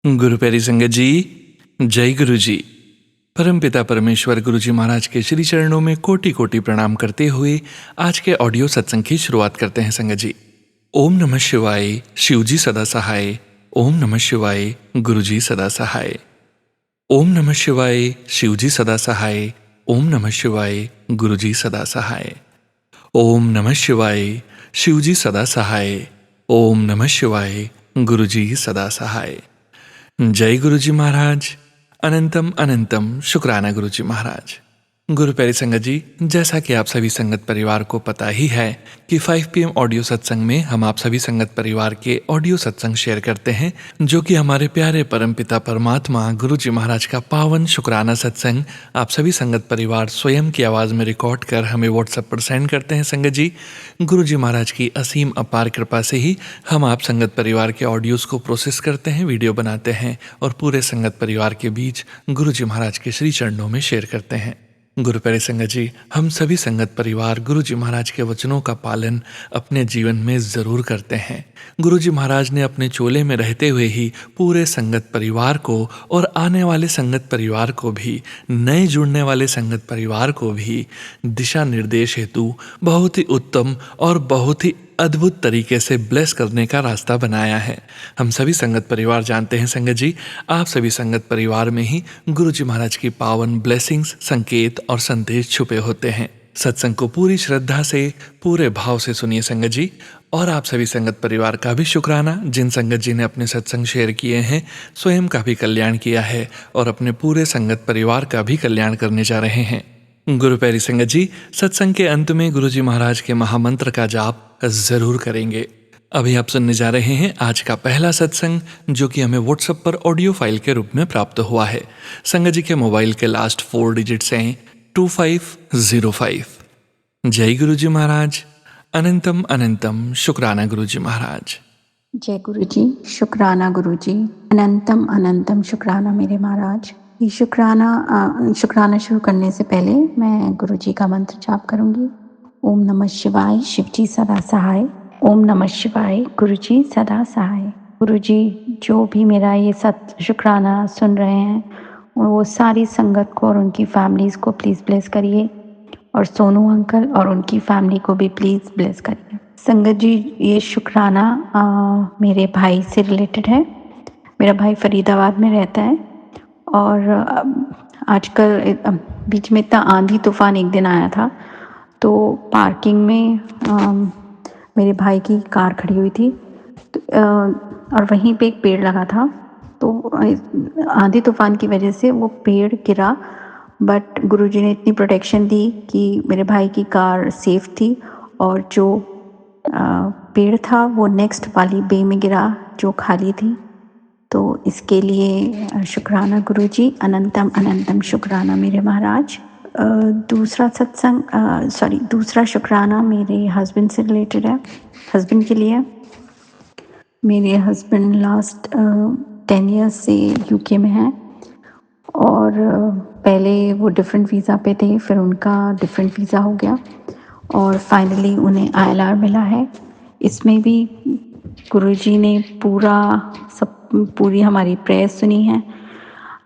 गुरु प्यारी संगत जी, जय गुरु जी। परमपिता परमेश्वर गुरु जी महाराज के श्री चरणों में कोटि कोटि प्रणाम करते हुए आज के ऑडियो सत्संग की शुरुआत करते हैं संगत जी। ओम नमः शिवाय, शिव जी सदा सहाय। ओम नमः शिवाय, गुरु जी सदा सहाय। ओम नमः शिवाय, शिव जी सदा सहाय। ओम नमः शिवाय, गुरु जी सदा सहाय। ओम नमः शिवाय, शिव जी सदा सहाय। ओम नमः शिवाय, गुरु जी सदा सहाय। जय गुरु जी महाराज। अनंतम अनंतम शुक्राना गुरु जी महाराज। गुरु प्यारी संगत जी, जैसा कि आप सभी संगत परिवार को पता ही है कि 5 PM ऑडियो सत्संग में हम आप सभी संगत परिवार के ऑडियो सत्संग शेयर करते हैं, जो कि हमारे प्यारे परमपिता परमात्मा गुरु जी महाराज का पावन शुक्राना सत्संग आप सभी संगत परिवार स्वयं की आवाज़ में रिकॉर्ड कर हमें व्हाट्सएप पर सेंड करते हैं संगत जी। गुरु जी महाराज की असीम अपार कृपा से ही हम आप संगत परिवार के ऑडियोज़ को प्रोसेस करते हैं, वीडियो बनाते हैं और पूरे संगत परिवार के बीच गुरु जी महाराज के श्री चरणों में शेयर करते हैं। गुरु प्यारे संगत जी, हम सभी संगत परिवार गुरु जी महाराज के वचनों का पालन अपने जीवन में ज़रूर करते हैं। गुरु जी महाराज ने अपने चोले में रहते हुए ही पूरे संगत परिवार को और आने वाले संगत परिवार को भी, नए जुड़ने वाले संगत परिवार को भी दिशा निर्देश हेतु बहुत ही उत्तम और बहुत ही अद्भुत तरीके से ब्लेस करने का रास्ता बनाया है। हम सभी संगत परिवार जानते हैं संगत जी, आप सभी संगत परिवार में ही गुरु जी महाराज की पावन ब्लेसिंग्स, संकेत और संदेश छुपे होते हैं। सत्संग को पूरी श्रद्धा से, पूरे भाव से सुनिए संगत जी। और आप सभी संगत परिवार का भी शुक्राना, जिन संगत जी ने अपने सत्संग शेयर किए हैं, स्वयं का भी कल्याण किया है और अपने पूरे संगत परिवार का भी कल्याण करने जा रहे हैं। गुरु प्यारी संगत जी, सत्संग के अंत में गुरु जी महाराज के महामंत्र का जाप जरूर करेंगे। अभी आप सुनने जा रहे हैं आज का पहला सत्संग, जो कि हमें व्हाट्सएप पर ऑडियो फाइल के रूप में प्राप्त हुआ है। संगत जी के मोबाइल के लास्ट 4 डिजिट्स हैं 2505। जय गुरु जी महाराज। अनंतम अनंतम शुक्राना गुरु जी महाराज। जय गुरु जी, शुक्राना गुरु जी। अनंतम अनंतम शुक्राना मेरे महाराज। ये शुक्राना शुरू करने से पहले मैं गुरु जी का मंत्र जाप करूंगी। ओम नमः शिवाय, शिव जी सदा सहाय। ओम नमः शिवाय, गुरु जी सदा सहाय। गुरु जी, जो भी मेरा ये शुक्राना सुन रहे हैं, वो सारी संगत को और उनकी फैमिलीज को प्लीज़ ब्लेस करिए, और सोनू अंकल और उनकी फैमिली को भी प्लीज़ ब्लेस करिए। संगत जी, ये शुक्राना मेरे भाई से रिलेटेड है। मेरा भाई फरीदाबाद में रहता है और आजकल बीच में इतना आंधी तूफान एक दिन आया था, तो पार्किंग में मेरे भाई की कार खड़ी हुई थी, और वहीं पे एक पेड़ लगा था। तो आंधी तूफान की वजह से वो पेड़ गिरा, बट गुरुजी ने इतनी प्रोटेक्शन दी कि मेरे भाई की कार सेफ थी, और जो पेड़ था वो नेक्स्ट वाली बे में गिरा जो खाली थी। तो इसके लिए शुक्राना गुरुजी, अनंतम अनंतम शुक्राना मेरे महाराज। दूसरा शुक्राना मेरे हस्बैंड से रिलेटेड है, हस्बैंड के लिए। मेरे हस्बैंड लास्ट 10 ईयर्स से यूके में हैं, और पहले वो डिफरेंट वीज़ा पे थे, फिर उनका डिफरेंट वीज़ा हो गया और फाइनली उन्हें ILR मिला है। इसमें भी गुरुजी ने पूरी हमारी प्रेयर सुनी है।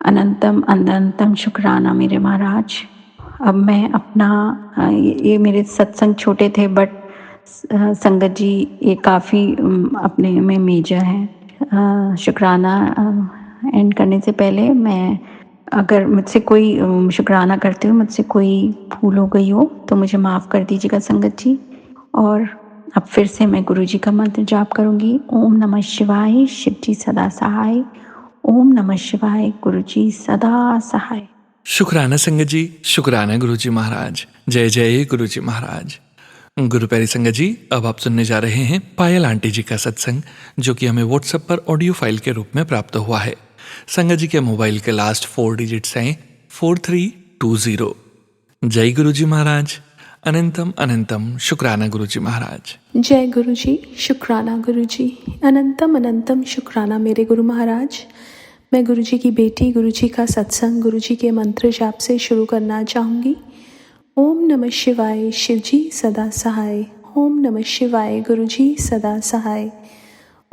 अनंतम अनंतम शुक्राना मेरे महाराज। अब मैं अपना ये मेरे सत्संग छोटे थे, बट संगत जी ये काफ़ी अपने में मेजर है। शुक्राना एंड करने से पहले मैं, अगर मुझसे कोई शुक्राना करते हो, मुझसे कोई भूल हो गई हो तो मुझे माफ़ कर दीजिएगा संगत जी। और अब फिर से मैं गुरु जी का मंत्र जाप करूंगी। ओम नमः शिवाय, शिव जी सदा सहाय। ओम नमः शिवाय, गुरु जी सदा सहाय। शुक्राना संगत जी, शुक्राना गुरु जी महाराज। जय जय गुरु जी महाराज। गुरु प्यारी संगत जी, अब आप सुनने जा रहे हैं पायल आंटी जी का सत्संग, जो कि हमें व्हाट्सएप पर ऑडियो फाइल के रूप में प्राप्त हुआ है। संगत जी के मोबाइल के लास्ट 4 डिजिट्स हैं 4320। जय गुरु जी महाराज। अनंतम अनंतम शुक्राना गुरु जी महाराज। जय गुरु जी, शुक्राना गुरु जी। अनंतम अनंतम शुक्राना मेरे गुरु महाराज। मैं गुरु जी की बेटी, गुरु जी का सत्संग, गुरु जी के मंत्र जाप से शुरू करना चाहूँगी। ओम नमः शिवाय, शिव जी सदा सहाय। ओम नमः शिवाय, गुरु जी सदा सहाय।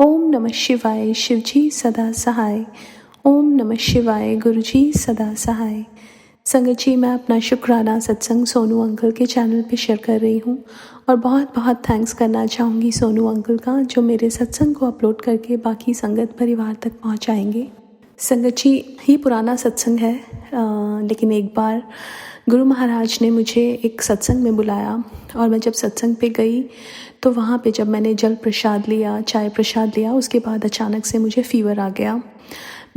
ओम नमः शिवाय शिवजी सदा सहाय। ओम नमः शिवाय गुरुजी सदा सहाय। संगत जी, मैं अपना शुक्राना सत्संग सोनू अंकल के चैनल पे शेयर कर रही हूँ और बहुत बहुत थैंक्स करना चाहूँगी सोनू अंकल का, जो मेरे सत्संग को अपलोड करके बाकी संगत परिवार तक पहुँचाएंगे। संगत जी, ही पुराना सत्संग है, लेकिन एक बार गुरु महाराज ने मुझे एक सत्संग में बुलाया और मैं जब सत्संग पे गई तो वहाँ पे जब मैंने जल प्रसाद लिया, चाय प्रसाद लिया, उसके बाद अचानक से मुझे फ़ीवर आ गया।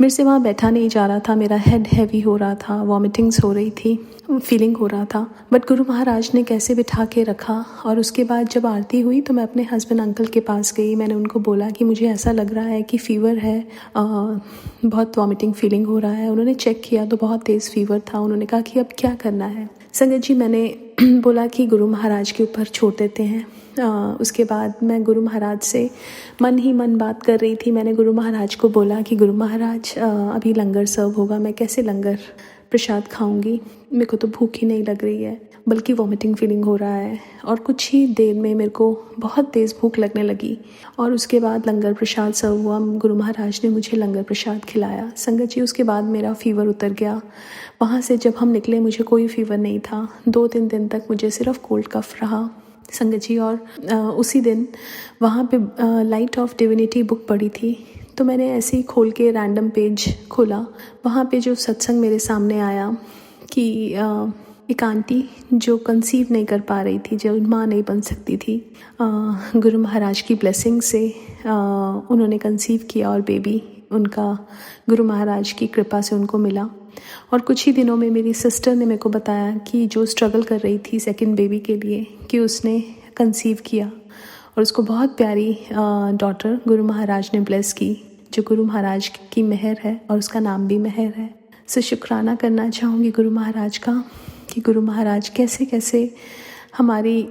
मेरे से वहाँ बैठा नहीं जा रहा था, मेरा हेड हैवी हो रहा था, वॉमिटिंग्स हो रही थी, फीलिंग हो रहा था। बट गुरु महाराज ने कैसे बिठा के रखा और उसके बाद जब आरती हुई तो मैं अपने हस्बैंड अंकल के पास गई। मैंने उनको बोला कि मुझे ऐसा लग रहा है कि फ़ीवर है, बहुत वॉमिटिंग फीलिंग हो रहा है। उन्होंने चेक किया तो बहुत तेज़ फीवर था। उन्होंने कहा कि अब क्या करना है। संगत जी, मैंने बोला कि गुरु महाराज के ऊपर छोड़ देते हैं। उसके बाद मैं गुरु महाराज से मन ही मन बात कर रही थी। मैंने गुरु महाराज को बोला कि गुरु महाराज, अभी लंगर सर्व होगा, मैं कैसे लंगर प्रसाद खाऊंगी, मेरे को तो भूख ही नहीं लग रही है, बल्कि वॉमिटिंग फीलिंग हो रहा है। और कुछ ही देर में मेरे को बहुत तेज़ भूख लगने लगी और उसके बाद लंगर प्रसाद सर्व हुआ। गुरु महाराज ने मुझे लंगर प्रसाद खिलाया। संगत जी, उसके बाद मेरा फ़ीवर उतर गया। वहाँ से जब हम निकले मुझे कोई फ़ीवर नहीं था। 2-3 दिन तक मुझे सिर्फ कोल्ड कफ रहा संगत जी। और उसी दिन वहाँ पे लाइट ऑफ डिविनिटी बुक पढ़ी थी, तो मैंने ऐसे ही खोल के रैंडम पेज खोला। वहाँ पे जो सत्संग मेरे सामने आया कि एक आंटी जो कंसीव नहीं कर पा रही थी, जो माँ नहीं बन सकती थी, गुरु महाराज की ब्लेसिंग से उन्होंने कंसीव किया और बेबी उनका गुरु महाराज की कृपा से उनको मिला। और कुछ ही दिनों में मेरी सिस्टर ने मेरे को बताया कि जो स्ट्रगल कर रही थी सेकंड बेबी के लिए, कि उसने कंसीव किया और उसको बहुत प्यारी डॉटर गुरु महाराज ने ब्लेस की, जो गुरु महाराज की मेहर है और उसका नाम भी मेहर है। सो शुक्राना करना चाहूँगी गुरु महाराज का कि गुरु महाराज कैसे कैसे हमारी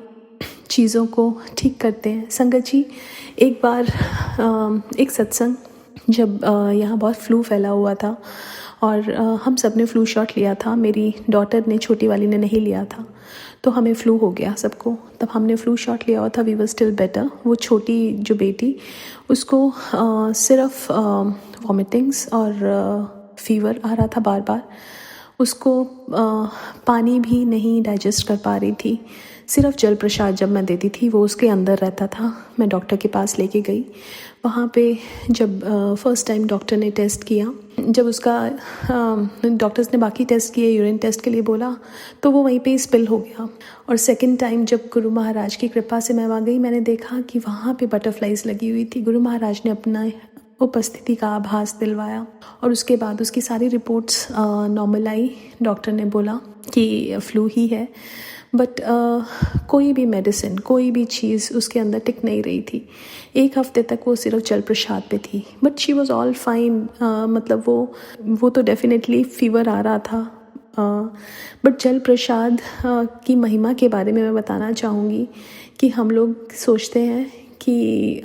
चीज़ों को ठीक करते हैं। संगत जी, एक बार एक सत्संग जब यहाँ बहुत फ्लू फैला हुआ था और हम सब ने फ्लू शॉट लिया था। मेरी डॉटर ने, छोटी वाली ने नहीं लिया था, तो हमें फ़्लू हो गया सबको। तब हमने फ़्लू शॉट लिया हुआ था, वी वर स्टिल बेटर। वो छोटी जो बेटी, उसको सिर्फ वॉमिटिंग्स और फीवर आ रहा था बार बार। उसको पानी भी नहीं डाइजेस्ट कर पा रही थी। सिर्फ जल प्रसाद जब मैं देती थी वो उसके अंदर रहता था। मैं डॉक्टर के पास लेके गई। वहाँ पे जब फर्स्ट टाइम डॉक्टर ने टेस्ट किया, जब उसका डॉक्टर्स ने बाकी टेस्ट किए, यूरिन टेस्ट के लिए बोला, तो वो वहीं पे स्पिल हो गया। और सेकंड टाइम जब गुरु महाराज की कृपा से मैं वहाँ गई, मैंने देखा कि वहाँ पे बटरफ्लाइज लगी हुई थी। गुरु महाराज ने अपना उपस्थिति का आभास दिलवाया और उसके बाद उसकी सारी रिपोर्ट्स नॉर्मल आई। डॉक्टर ने बोला कि फ्लू ही है, बट कोई भी मेडिसिन, कोई भी चीज़ उसके अंदर टिक नहीं रही थी। 1 हफ्ते तक वो सिर्फ जल प्रसाद पे थी, but she was all fine. मतलब वो तो डेफिनेटली फीवर आ रहा था, बट जल प्रसाद की महिमा के बारे में मैं बताना चाहूँगी कि हम लोग सोचते हैं कि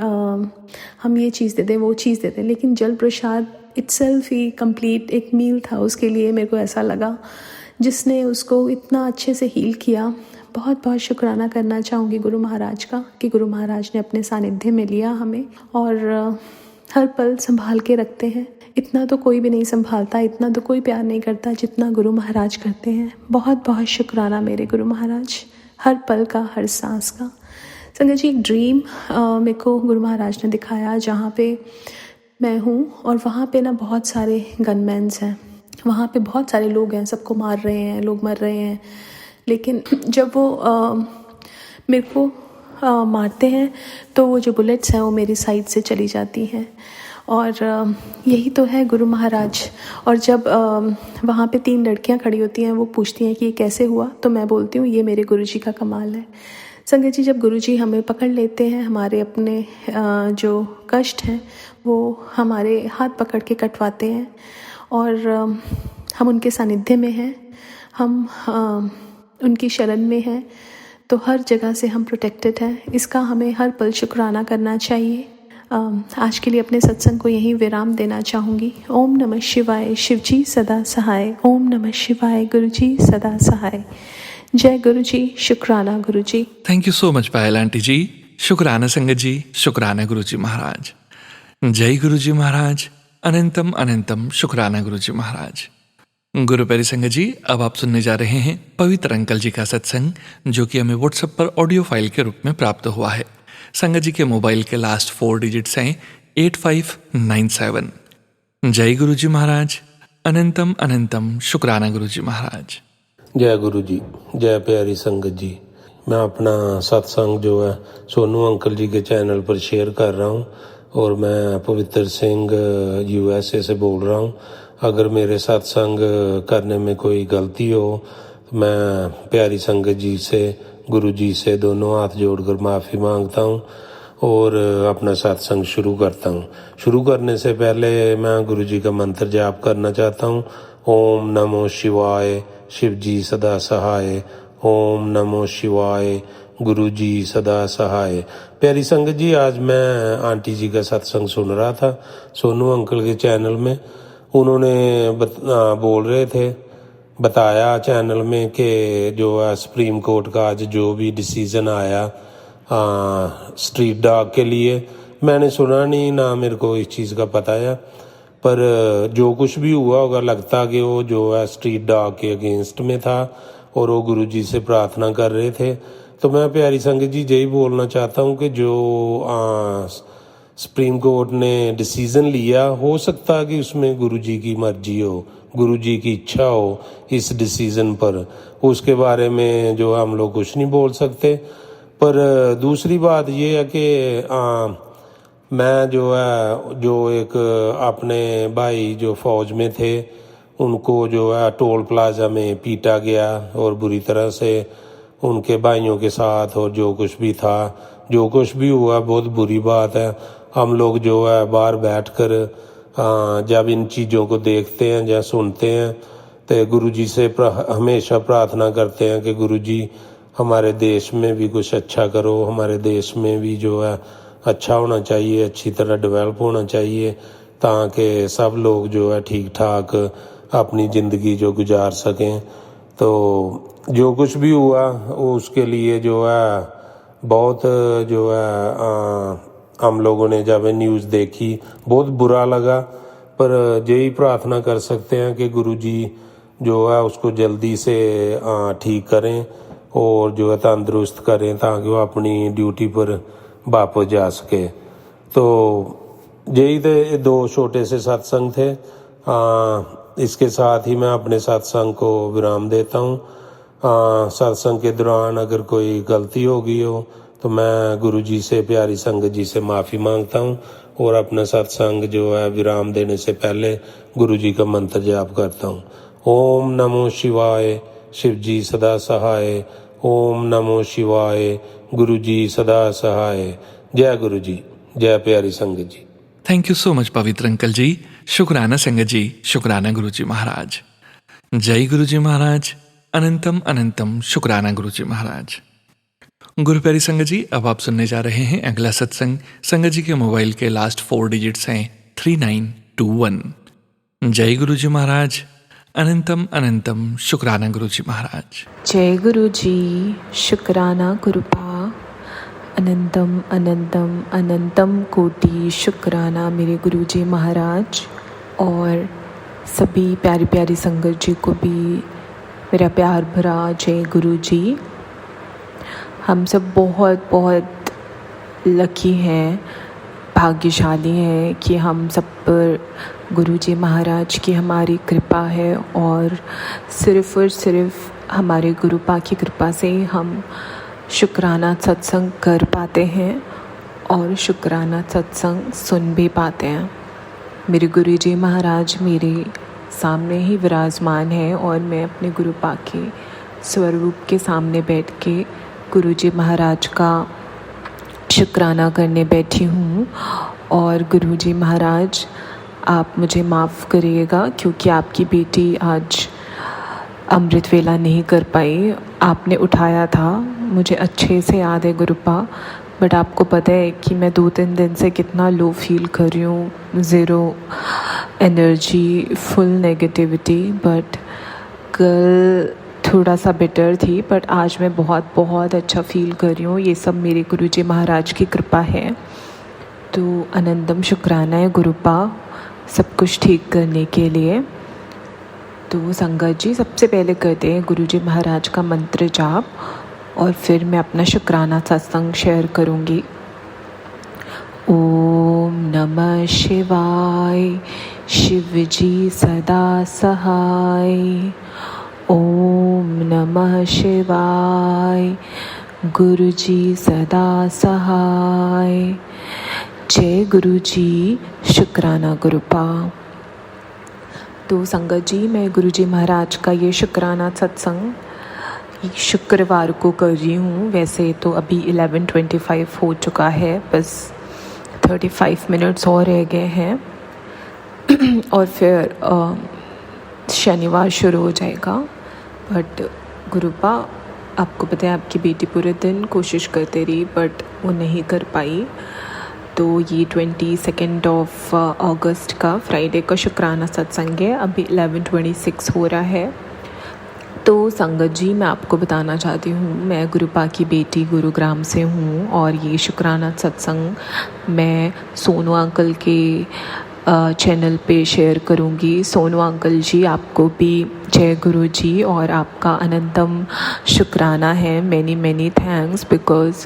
हम ये चीज़ दे दें, वो चीज़ दे दें, लेकिन जल प्रसाद इटसेल्फ ही कंप्लीट एक मील था उसके लिए। मेरे को ऐसा लगा जिसने उसको इतना अच्छे से हील किया। बहुत बहुत शुक्राना करना चाहूँगी गुरु महाराज का कि गुरु महाराज ने अपने सानिध्य में लिया हमें और हर पल संभाल के रखते हैं। इतना तो कोई भी नहीं संभालता, इतना तो कोई प्यार नहीं करता जितना गुरु महाराज करते हैं। बहुत बहुत शुक्राना मेरे गुरु महाराज, हर पल का, हर सांस का। संगत जी, एक ड्रीम मेरे को गुरु महाराज ने दिखाया जहाँ पे मैं हूँ और वहाँ पे ना बहुत सारे गनमैन्स हैं। वहाँ पे बहुत सारे लोग हैं, सबको मार रहे हैं, लोग मर रहे हैं। लेकिन जब वो मेरे को मारते हैं तो वो जो बुलेट्स हैं वो मेरी साइड से चली जाती हैं। और यही तो है गुरु महाराज। और जब वहाँ पे 3 लड़कियाँ खड़ी होती हैं, वो पूछती हैं कि ये कैसे हुआ, तो मैं बोलती हूँ ये मेरे गुरुजी का कमाल है। संगत जी, जब गुरुजी हमें पकड़ लेते हैं, हमारे अपने जो कष्ट हैं वो हमारे हाथ पकड़ के कटवाते हैं और हम उनके सानिध्य में हैं, हम उनकी शरण में हैं, तो हर जगह से हम प्रोटेक्टेड हैं। इसका हमें हर पल शुक्राना करना चाहिए। आज के लिए अपने सत्संग को यहीं विराम देना चाहूँगी। ओम नमः शिवाय, शिवजी सदा सहाय। ओम नमः शिवाय, गुरुजी सदा सहाय। जय गुरुजी, शुक्राना Guruji. Thank you so much Payal aunty ji. शुक्राना संगत जी, शुक्राना गुरुजी महाराज। जय गुरुजी महाराज। अनंतम अनंतम शुक्राना गुरुजी महाराज। गुरु प्यारी संगत जी, अब आप सुनने जा रहे हैं पवित्र अंकल जी का सत्संग, जो कि हमें व्हाट्सएप पर ऑडियो फाइल के रूप में प्राप्त हुआ है। संगत जी के मोबाइल के लास्ट 4 डिजिट्स हैं 8597। जय गुरुजी महाराज। अनंतम अनंतम शुक्राना गुरुजी महाराज। जय गुरु जी, जय प्यारी संगत जी। मैं अपना सत्संग जो है सोनू अंकल जी के चैनल पर शेयर कर रहा हूँ और मैं पवित्र सिंह USA से बोल रहा हूँ। अगर मेरे सत्संग करने में कोई गलती हो तो मैं प्यारी संगत जी से, गुरु जी से दोनों हाथ जोड़कर माफ़ी मांगता हूँ और अपना सत्संग शुरू करता हूँ। शुरू करने से पहले मैं गुरु जी का मंत्र जाप करना चाहता हूँ। ओम नमो शिवाय, शिव जी सदा सहाय। ओम नमो शिवाय, गुरु जी सदा सहाय। प्यारी संगत जी, आज मैं आंटी जी का सत्संग सुन रहा था सोनू अंकल के चैनल में। उन्होंने बोल रहे थे, बताया चैनल में कि जो है सुप्रीम कोर्ट का आज जो भी डिसीज़न आया स्ट्रीट डॉग के लिए, मैंने सुना नहीं, ना मेरे को इस चीज़ का पता है, पर जो कुछ भी हुआ होगा लगता कि वो जो है स्ट्रीट डॉग के अगेंस्ट में था और वो गुरुजी से प्रार्थना कर रहे थे। तो मैं प्यारी संगत जी यही बोलना चाहता हूँ कि जो सुप्रीम कोर्ट ने डिसीज़न लिया, हो सकता कि उसमें गुरुजी की मर्जी हो, गुरुजी की इच्छा हो इस डिसीज़न पर, उसके बारे में जो हम लोग कुछ नहीं बोल सकते। पर दूसरी बात ये है कि मैं जो है जो एक अपने भाई जो फौज में थे उनको जो है टोल प्लाजा में पीटा गया और बुरी तरह से उनके भाइयों के साथ, और जो कुछ भी था, जो कुछ भी हुआ बहुत बुरी बात है। हम लोग जो है बाहर बैठकर जब इन चीज़ों को देखते हैं या सुनते हैं तो गुरुजी से हमेशा प्रार्थना करते हैं कि गुरुजी हमारे देश में भी कुछ अच्छा करो, हमारे देश में भी जो है अच्छा होना चाहिए, अच्छी तरह डेवलप होना चाहिए, ताकि सब लोग जो है ठीक ठाक अपनी ज़िंदगी जो गुजार सकें। तो जो कुछ भी हुआ उसके लिए जो है बहुत जो है हम लोगों ने जब न्यूज़ देखी बहुत बुरा लगा, पर यही प्रार्थना कर सकते हैं कि गुरुजी जो है उसको जल्दी से ठीक करें और जो है तंदुरुस्त करें ताकि वो अपनी ड्यूटी पर वापस जा सके। तो यही थे 2 छोटे से सत्संग थे। इसके साथ ही मैं अपने सत्संग को विराम देता हूँ। सत्संग के दौरान अगर कोई गलती हो गई हो तो मैं गुरुजी से, प्यारी संगत जी से माफ़ी मांगता हूँ और अपना सत्संग जो है विराम देने से पहले गुरुजी का मंत्र जाप करता हूँ। ओम नमो शिवाय, शिव जी सदा सहाय। ओम नमो शिवाय, गुरु जी सदा सहाय। जय गुरु जी, जय प्यारी संगत जी। थैंक यू सो मच पवित्र अंकल जी। शुक्राना संगत जी, शुक्राना गुरुजी महाराज। जय गुरुजी महाराज। अनंतम अनंतम शुक्राना गुरुजी महाराज। गुरु प्यारी संगत जी, अब आप सुनने जा रहे हैं अगला सत्संग। संगत जी के मोबाइल के लास्ट 4 डिजिट्स हैं 3921। जय गुरुजी महाराज। अनंतम अनंतम शुक्राना गुरुजी महाराज। जय गुरु जी, शुक्राना कृपा। अनंतम अनंतम अनंतम कोटि शुक्राना मेरे गुरु जी महाराज, और सभी प्यारी प्यारी संगत जी को भी मेरा प्यार भरा जय गुरु जी। हम सब बहुत बहुत लकी हैं, भाग्यशाली हैं कि हम सब पर गुरु जी महाराज की हमारी कृपा है, और सिर्फ़ हमारे गुरु पा की कृपा से ही हम शुक्राना सत्संग कर पाते हैं और शुक्राना सत्संग सुन भी पाते हैं। मेरे गुरु जी महाराज मेरे सामने ही विराजमान है और मैं अपने गुरु पा के स्वरूप के सामने बैठ के गुरु जी महाराज का शुक्राना करने बैठी हूँ। और गुरु जी महाराज, आप मुझे माफ़ करिएगा क्योंकि आपकी बेटी आज अमृत वेला नहीं कर पाई। आपने उठाया था, मुझे अच्छे से याद है गुरुपा, बट आपको पता है कि मैं 2-3 दिन से कितना लो फील कर रही हूँ, zero energy, full negativity. But कल थोड़ा सा बेटर थी, बट आज मैं बहुत बहुत अच्छा फील कर रही हूँ। ये सब मेरे गुरुजी महाराज की कृपा है। तो अनंतम शुक्राना है गुरुपा सब कुछ ठीक करने के लिए। तो संगत जी सबसे पहले करते हैं गुरुजी महाराज का मंत्र जाप और फिर मैं अपना शुक्राना सत्संग शेयर करूँगी। ओम नमः शिवाय, शिव जी सदा सहाय। ओम नमः शिवाय, गुरु जी सदा सहाय। जय गुरु जी, शुक्राना गुरुपा। तो संगत जी मैं गुरु जी महाराज का ये शुक्राना सत्संग शुक्रवार को कर रही हूँ। वैसे तो अभी 11:25 हो चुका है, बस 35 मिनट्स और रह गए हैं और फिर शनिवार शुरू हो जाएगा। बट गुरुपा आपको पता है आपकी बेटी पूरे दिन कोशिश करते रही बट वो नहीं कर पाई। तो ये 22 ऑफ अगस्त का फ्राइडे का शुक्राना सत्संग है। अभी 11:26 हो रहा है। तो संगत जी मैं आपको बताना चाहती हूँ, मैं गुरुपा की बेटी गुरुग्राम से हूँ और ये शुक्राना सत्संग मैं सोनू अंकल के चैनल पे शेयर करूँगी। सोनू अंकल जी आपको भी जय गुरु जी और आपका अनंतम शुक्राना है। मैनी थैंक्स बिकॉज़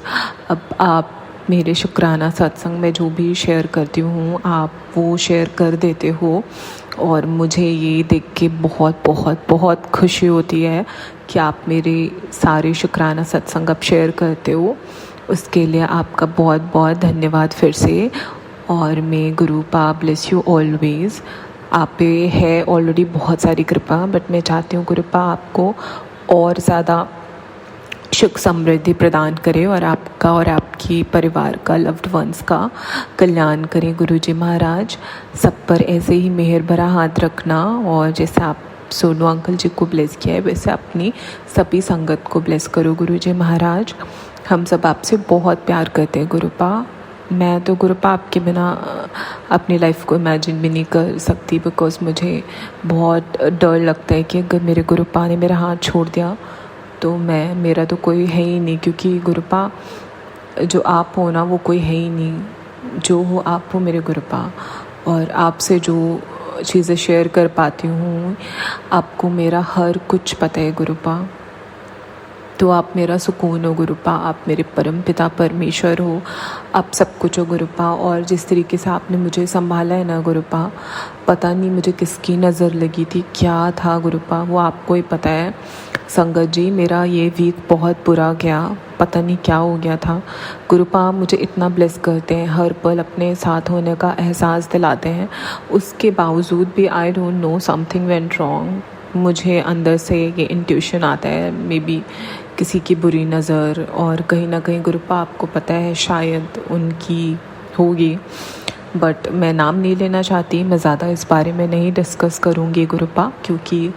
अब आप मेरे शुक्राना सत्संग में जो भी शेयर करती हूँ आप वो शेयर कर देते हो और मुझे ये देख के बहुत बहुत बहुत खुशी होती है कि आप मेरे सारे शुक्राना सत्संग अब शेयर करते हो। उसके लिए आपका बहुत बहुत धन्यवाद फिर से। और मैं गुरुपा ब्लेस यू ऑलवेज़। आप पे है ऑलरेडी बहुत सारी कृपा बट मैं चाहती हूँ गुरुपा आपको और ज़्यादा सुख समृद्धि प्रदान करे और आपका और आपकी परिवार का लव्ड वंस का कल्याण करें। गुरुजी महाराज सब पर ऐसे ही मेहर भरा हाथ रखना और जैसे आप सोनू अंकल जी को ब्लेस किया है वैसे अपनी सभी संगत को ब्लेस करो। गुरुजी महाराज हम सब आपसे बहुत प्यार करते हैं गुरुपा। मैं तो गुरुपा आपके बिना अपनी लाइफ को इमेजिन भी नहीं कर सकती बिकॉज़ मुझे बहुत डर लगता है कि अगर मेरे गुरुपा ने मेरा हाथ छोड़ दिया तो मेरा तो कोई है ही नहीं, क्योंकि गुरुपा जो आप हो ना वो कोई है ही नहीं। जो हो आप हो मेरे गुरुपा और आपसे जो चीज़ें शेयर कर पाती हूँ आपको मेरा हर कुछ पता है गुरुपा। तो आप मेरा सुकून हो गुरुपा, आप मेरे परम पिता परमेश्वर हो, आप सब कुछ हो गुरुपा। और जिस तरीके से आपने मुझे संभाला है ना गुरुपा, पता नहीं मुझे किसकी नज़र लगी थी, क्या था गुरुपा, वो आपको ही पता है। संगत जी मेरा ये वीक बहुत बुरा गया, पता नहीं क्या हो गया था। गुरुपा मुझे इतना ब्लेस करते हैं, हर पल अपने साथ होने का एहसास दिलाते हैं, उसके बावजूद भी I don't know something went wrong. मुझे अंदर से ये इंट्यूशन आता है मे बी किसी की बुरी नज़र और कहीं ना कहीं गुरुपा आपको पता है शायद उनकी होगी बट मैं नाम नहीं लेना चाहती, मैं ज़्यादा इस बारे में नहीं डिस्कस करूँगी गुरुपा, क्योंकि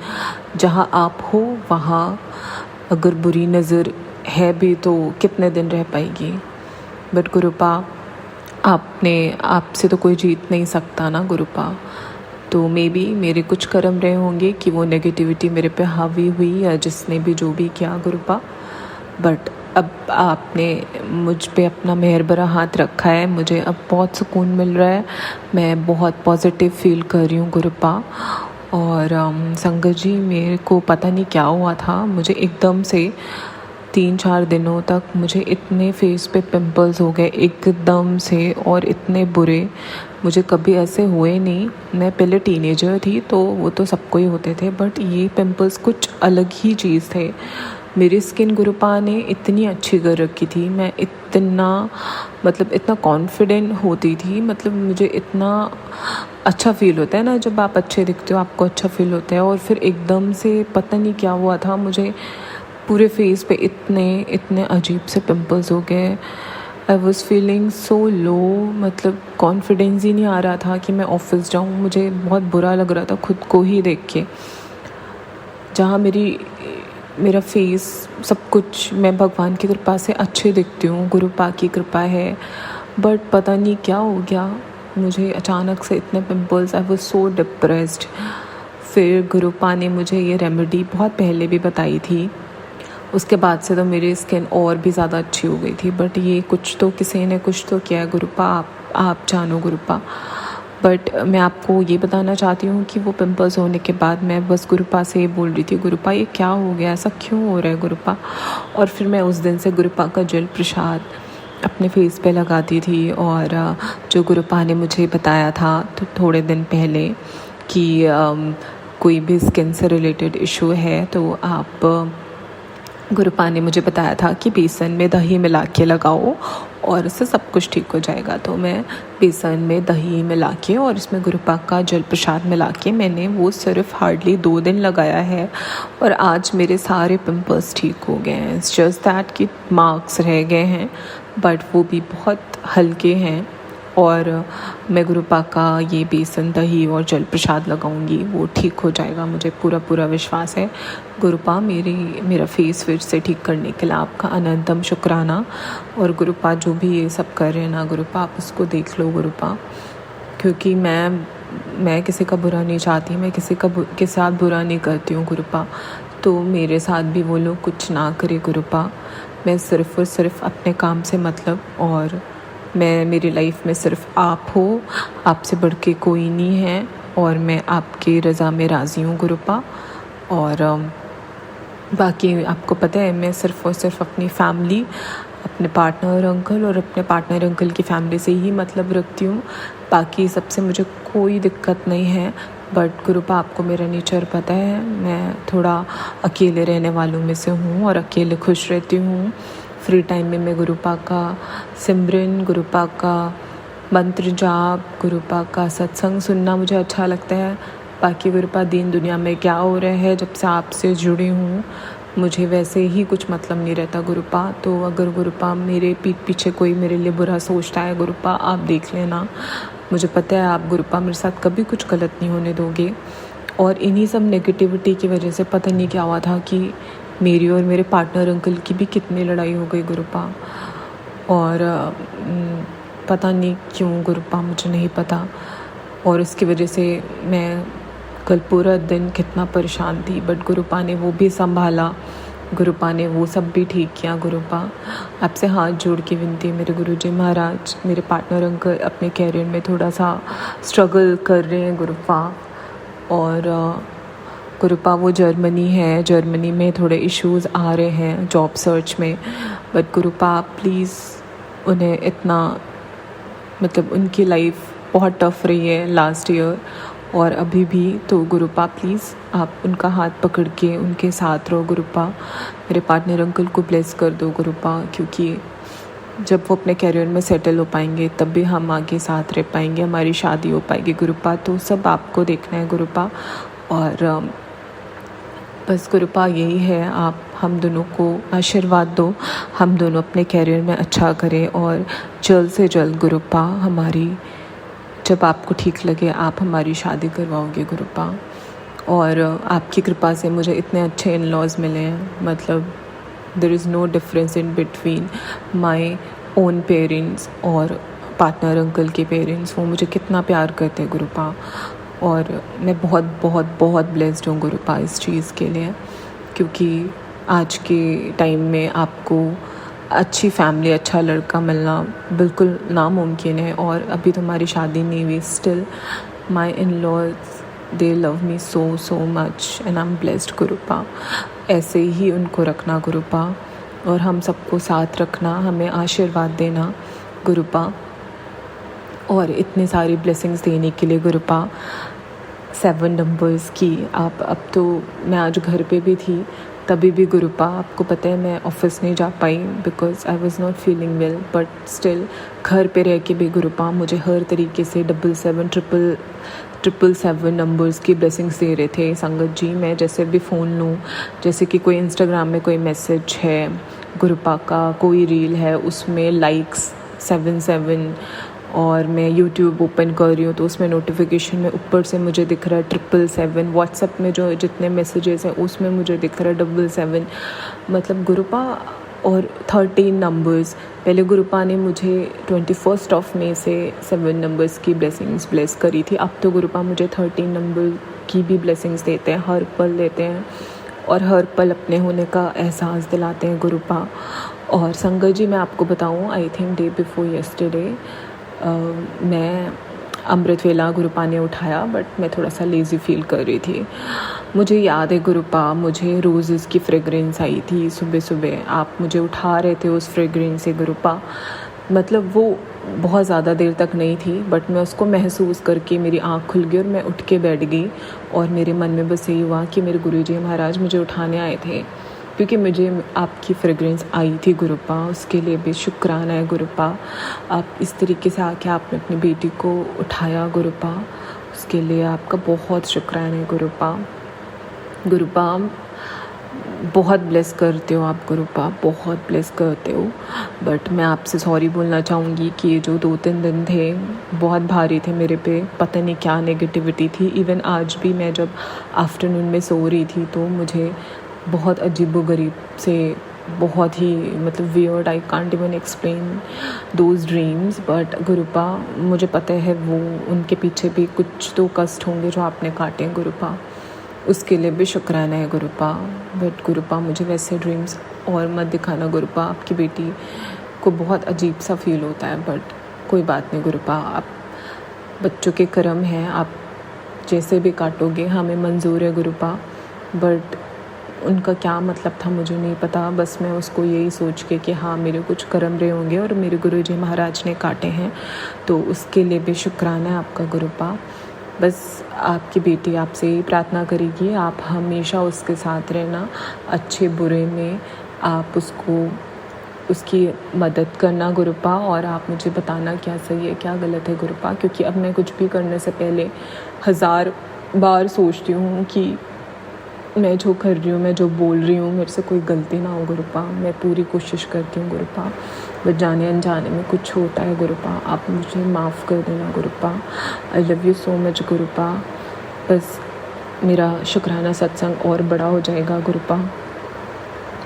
जहाँ आप हो वहाँ अगर बुरी नज़र है भी तो कितने दिन रह पाएगी। बट गुरुपा आपसे तो कोई जीत नहीं सकता ना गुरुपा। तो मे बी मेरे कुछ कर्म रहे होंगे कि वो नेगेटिविटी मेरे पे हावी हुई या जिसने भी जो भी किया गुरुपा। बट अब आपने मुझ पे अपना मेहर भरा हाथ रखा है, मुझे अब बहुत सुकून मिल रहा है, मैं बहुत पॉजिटिव फील कर रही हूँ गुरुपा। और संगत जी मेरे को पता नहीं क्या हुआ था, मुझे एकदम से 3-4 दिनों तक मुझे इतने फेस पे पिंपल्स हो गए एकदम से और इतने बुरे, मुझे कभी ऐसे हुए नहीं। मैं पहले टीनेजर थी तो वो तो सबको ही होते थे बट ये पिंपल्स कुछ अलग ही चीज़ थे। मेरी स्किन गुरुपा ने इतनी अच्छी कर रखी थी, मैं इतना कॉन्फिडेंट होती थी, मतलब मुझे इतना अच्छा फील होता है ना जब आप अच्छे दिखते हो, आपको अच्छा फील होता है। और फिर एकदम से पता नहीं क्या हुआ था, मुझे पूरे फेस पे इतने अजीब से पिंपल्स हो गए। आई वॉज़ फीलिंग सो लो, मतलब कॉन्फिडेंस ही नहीं आ रहा था कि मैं ऑफिस जाऊँ, मुझे बहुत बुरा लग रहा था खुद को ही देख के। जहाँ मेरा फेस सब कुछ मैं भगवान की कृपा से अच्छे दिखती हूँ, गुरुपा की कृपा है, बट पता नहीं क्या हो गया मुझे अचानक से इतने pimples. I was so depressed. फिर गुरुपा ने मुझे ये रेमेडी बहुत पहले भी बताई थी, उसके बाद से तो मेरी स्किन और भी ज़्यादा अच्छी हो गई थी। बट ये कुछ तो किसी ने कुछ तो किया है गुरुपा, आप जानो गुरुपा। बट मैं आपको ये बताना चाहती हूँ कि वो पिंपल्स होने के बाद मैं बस गुरुपा से ये बोल रही थी, गुरुपा ये क्या हो गया, ऐसा क्यों हो रहा है गुरुपा। और फिर मैं उस दिन से गुरुपा का जल प्रसाद अपने फेस पे लगाती थी। और जो गुरुपा ने मुझे बताया था तो थोड़े दिन पहले कि कोई भी स्किन से रिलेटेड इशू है तो आप गुरुपा ने मुझे बताया था कि बेसन में दही मिला के लगाओ और इससे सब कुछ ठीक हो जाएगा। तो मैं बेसन में दही मिला के और इसमें गुरुपा का जल प्रसाद मिला के मैंने वो सिर्फ हार्डली 2 दिन लगाया है और आज मेरे सारे पिंपल्स ठीक हो गए हैं। इट्स जस्ट दैट कि मार्क्स रह गए हैं बट वो भी बहुत हल्के हैं। और मैं गुरुपा का ये बेसन दही और जल प्रसाद लगाऊंगी, वो ठीक हो जाएगा, मुझे पूरा विश्वास है। गुरुपा मेरा फेस फिर से ठीक करने के लिए आपका अनंतम शुक्राना। और गुरुपा जो भी ये सब कर रहे हैं ना गुरुपा, आप उसको देख लो गुरुपा, क्योंकि मैं किसी का बुरा नहीं चाहती, मैं किसी के साथ बुरा नहीं करती हूँ गुरुपा। तो मेरे साथ भी वो लोग कुछ ना करे गुरुपा। मैं सिर्फ़ और सिर्फ अपने काम से मतलब, और मेरी लाइफ में सिर्फ आप हो, आपसे बढ़ के कोई नहीं है और मैं आपकी रज़ा में राज़ी हूँ गुरुपा। और बाकी आपको पता है मैं सिर्फ़ और सिर्फ अपनी फैमिली, अपने पार्टनर अंकल और अपने पार्टनर अंकल की फैमिली से ही मतलब रखती हूँ। बाकी सबसे मुझे कोई दिक्कत नहीं है। बट गुरुपा आपको मेरा नेचर पता है, मैं थोड़ा अकेले रहने वालों में से हूँ और अकेले खुश रहती हूँ। फ्री टाइम में मैं गुरुपा का सिमरन, गुरुपा का मंत्र जाप, गुरुपा का सत्संग सुनना मुझे अच्छा लगता है। बाकी गुरुपा दीन दुनिया में क्या हो रहा है, जब से आपसे जुड़ी हूँ मुझे वैसे ही कुछ मतलब नहीं रहता गुरुपा। तो अगर गुरुपा मेरे पीठ पीछे कोई मेरे लिए बुरा सोचता है गुरुपा, आप देख लेना, मुझे पता है आप गुरुपा मेरे साथ कभी कुछ गलत नहीं होने दोगे। और इन्हीं सब नेगेटिविटी की वजह से पता नहीं क्या हुआ था कि मेरी और मेरे पार्टनर अंकल की भी कितनी लड़ाई हो गई गुरुपा। और पता नहीं क्यों गुरुपा, मुझे नहीं पता। और उसकी वजह से मैं कल पूरा दिन कितना परेशान थी, बट गुरुपा ने वो भी संभाला, गुरुपा ने वो सब भी ठीक किया गुरुपा। आपसे हाथ जोड़ के विनती मेरे गुरुजी महाराज, मेरे पार्टनर अंकल अपने कैरियर में थोड़ा सा स्ट्रगल कर रहे हैं गुरुपा। और गुरुपा वो जर्मनी है, जर्मनी में थोड़े इश्यूज़ आ रहे हैं जॉब सर्च में। बट गुरुपा प्लीज़ उन्हें इतना मतलब उनकी लाइफ बहुत टफ रही है लास्ट ईयर और अभी भी। तो गुरुपा प्लीज़ आप उनका हाथ पकड़ के उनके साथ रहो गुरुपा। मेरे पार्टनर अंकल को ब्लेस कर दो गुरुपा, क्योंकि जब वो अपने कैरियर में सेटल हो पाएंगे तब भी हम आगे साथ रह पाएंगे, हमारी शादी हो पाएगी गुरुपा। तो सब आपको देखना है गुरुपा। और बस गुरुपा यही है, आप हम दोनों को आशीर्वाद दो, हम दोनों अपने कैरियर में अच्छा करें। और जल्द से जल्द गुरुपा हमारी, जब आपको ठीक लगे आप हमारी शादी करवाओगे गुरुपा। और आपकी कृपा से मुझे इतने अच्छे इन लॉज मिले हैं, मतलब there is no difference in between my own parents और पार्टनर अंकल के पेरेंट्स। वो मुझे कितना प्यार करते हैं गुरुपा। और मैं बहुत बहुत बहुत ब्लेस्ड हूँ गुरुपा इस चीज़ के लिए, क्योंकि आज के टाइम में आपको अच्छी फैमिली, अच्छा लड़का मिलना बिल्कुल नामुमकिन है। और अभी तुम्हारी शादी नहीं हुई, still my in laws they love me so much and I am blessed Gurupa. ऐसे ही उनको रखना गुरुपा और हम सबको साथ रखना, हमें आशीर्वाद देना गुरुपा। और इतनी सारी ब्लेसिंग्स देने के लिए गुरुपा। 7 नंबर्स की आप, अब तो मैं आज घर पे भी थी तभी भी गुरुपा, आपको पता है मैं ऑफिस नहीं जा पाई because I was not feeling well, but still घर पे रह के भी गुरुपा मुझे हर तरीके से 777 नंबर्स की ब्लेसिंग्स दे रहे थे संगत जी। मैं जैसे भी फ़ोन लूँ, जैसे कि कोई इंस्टाग्राम में कोई मैसेज है गुरुपा का, कोई रील है उसमें लाइक्स 77, और मैं यूट्यूब ओपन कर रही हूँ तो उसमें नोटिफिकेशन में ऊपर से मुझे दिख रहा है 777, व्हाट्सएप में जो जितने मैसेजेस हैं उसमें मुझे दिख रहा है 777, मतलब गुरुपा। और 13 नंबर्स, पहले गुरुपा ने मुझे 21 मई से 7 नंबर्स की ब्लेसिंग्स ब्लेस करी थी, अब तो गुरुपा मुझे 13 नंबर की भी ब्लेसिंग्स देते हैं, हर पल देते हैं। और हर पल अपने होने का एहसास दिलाते हैं गुरुपा। और संगत जी, मैं आपको बताऊं, I think day before yesterday मैं अमृत वेला गुरुपा ने उठाया, बट मैं थोड़ा सा लेज़ी फील कर रही थी। मुझे याद है गुरुपा, मुझे रोज़ेज़ की फ्रेगरेंस आई थी सुबह सुबह, आप मुझे उठा रहे थे उस फ्रेगरेंस से गुरुपा। मतलब वो बहुत ज़्यादा देर तक नहीं थी, बट मैं उसको महसूस करके मेरी आँख खुल गई और मैं उठ के बैठ गई। और मेरे मन में बस यही हुआ कि मेरे गुरुजी महाराज मुझे उठाने आए थे, क्योंकि मुझे आपकी फ्रेगरेंस आई थी गुरुपा। उसके लिए भी शुक्राना है गुरुपा। आप इस तरीके से आके आपने अपनी बेटी को उठाया गुरुपा, उसके लिए आपका बहुत शुक्राना है गुरुपा। गुरुपा बहुत ब्लेस करते हो आप गुरुपा, बहुत ब्लेस करते हो। बट मैं आपसे सॉरी बोलना चाहूँगी कि ये जो 2-3 दिन थे बहुत भारी थे मेरे पे। पता नहीं क्या नेगेटिविटी थी। इवन आज भी मैं जब आफ्टरनून में सो रही थी तो मुझे बहुत अजीबोगरीब से, बहुत ही मतलब weird, I can't even explain those dreams. But Gurupa मुझे पता है वो उनके पीछे भी कुछ तो कष्ट होंगे जो आपने काटे हैं गुरुपा, उसके लिए भी शुक्राना है गुरुपा। बट गुरुपा मुझे वैसे ड्रीम्स और मत दिखाना गुरुपा, आपकी बेटी को बहुत अजीब सा फील होता है। बट कोई बात नहीं गुरुपा, आप बच्चों के कर्म हैं, आप जैसे भी काटोगे हमें मंजूर है गुरुपा। बट उनका क्या मतलब था मुझे नहीं पता, बस मैं उसको यही सोच के कि हाँ मेरे कुछ कर्म रहे होंगे और मेरे गुरुजी महाराज ने काटे हैं, तो उसके लिए भी शुक्राना है आपका गुरुपा। बस आपकी बेटी आपसे ही प्रार्थना करेगी, आप हमेशा उसके साथ रहना, अच्छे बुरे में आप उसको उसकी मदद करना गुरुपा। और आप मुझे बताना क्या सही है क्या गलत है गुरुपा, क्योंकि अब मैं कुछ भी करने से पहले 1000 बार सोचती हूँ कि मैं जो कर रही हूँ, मैं जो बोल रही हूँ, मेरे से कोई गलती ना हो गुरुपा। मैं पूरी कोशिश करती हूँ गुरुपा, बस जाने अनजाने में कुछ होता है गुरुपा, आप मुझे माफ़ कर देना Gurupa. I love you so much Gurupa. बस मेरा शुक्राना सत्संग और बड़ा हो जाएगा गुरुपा।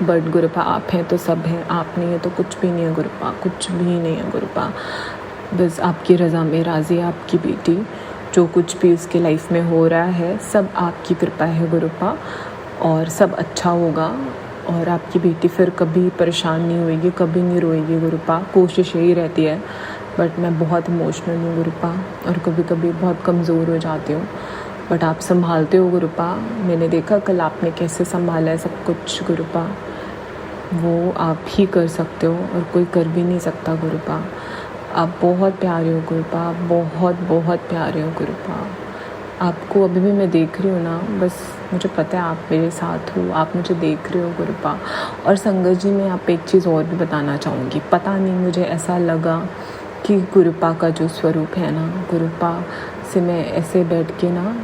बट गुरुपा आप हैं तो सब हैं, आप नहीं है तो कुछ भी नहीं है गुरुपा, कुछ भी नहीं है गुरुपा। बस आपकी रज़ा में राज़ी है आपकी बेटी, जो कुछ भी उसके लाइफ में हो रहा है सब आपकी कृपा है गुरुपा, और सब अच्छा होगा। और आपकी बेटी फिर कभी परेशान नहीं होएगी, कभी नहीं रोएगी गुरुपा, कोशिश यही रहती है। बट मैं बहुत इमोशनल हूँ गुरुपा और कभी कभी बहुत कमज़ोर हो जाती हूँ, बट आप संभालते हो गुरुपा। मैंने देखा कल आपने कैसे संभाला है सब कुछ गुरुपा, वो आप ही कर सकते हो और कोई कर भी नहीं सकता गुरुपा। आप बहुत प्यारे हो गुरुपा, आप बहुत बहुत प्यारे हो गुरुपा। आपको अभी भी मैं देख रही हूँ ना, बस मुझे पता है आप मेरे साथ हो, आप मुझे देख रहे हो गुरुपा। और संगत जी, मैं आप एक चीज़ और भी बताना चाहूँगी। पता नहीं मुझे ऐसा लगा कि गुरुपा का जो स्वरूप है ना, गुरुपा से मैं ऐसे बैठ के ना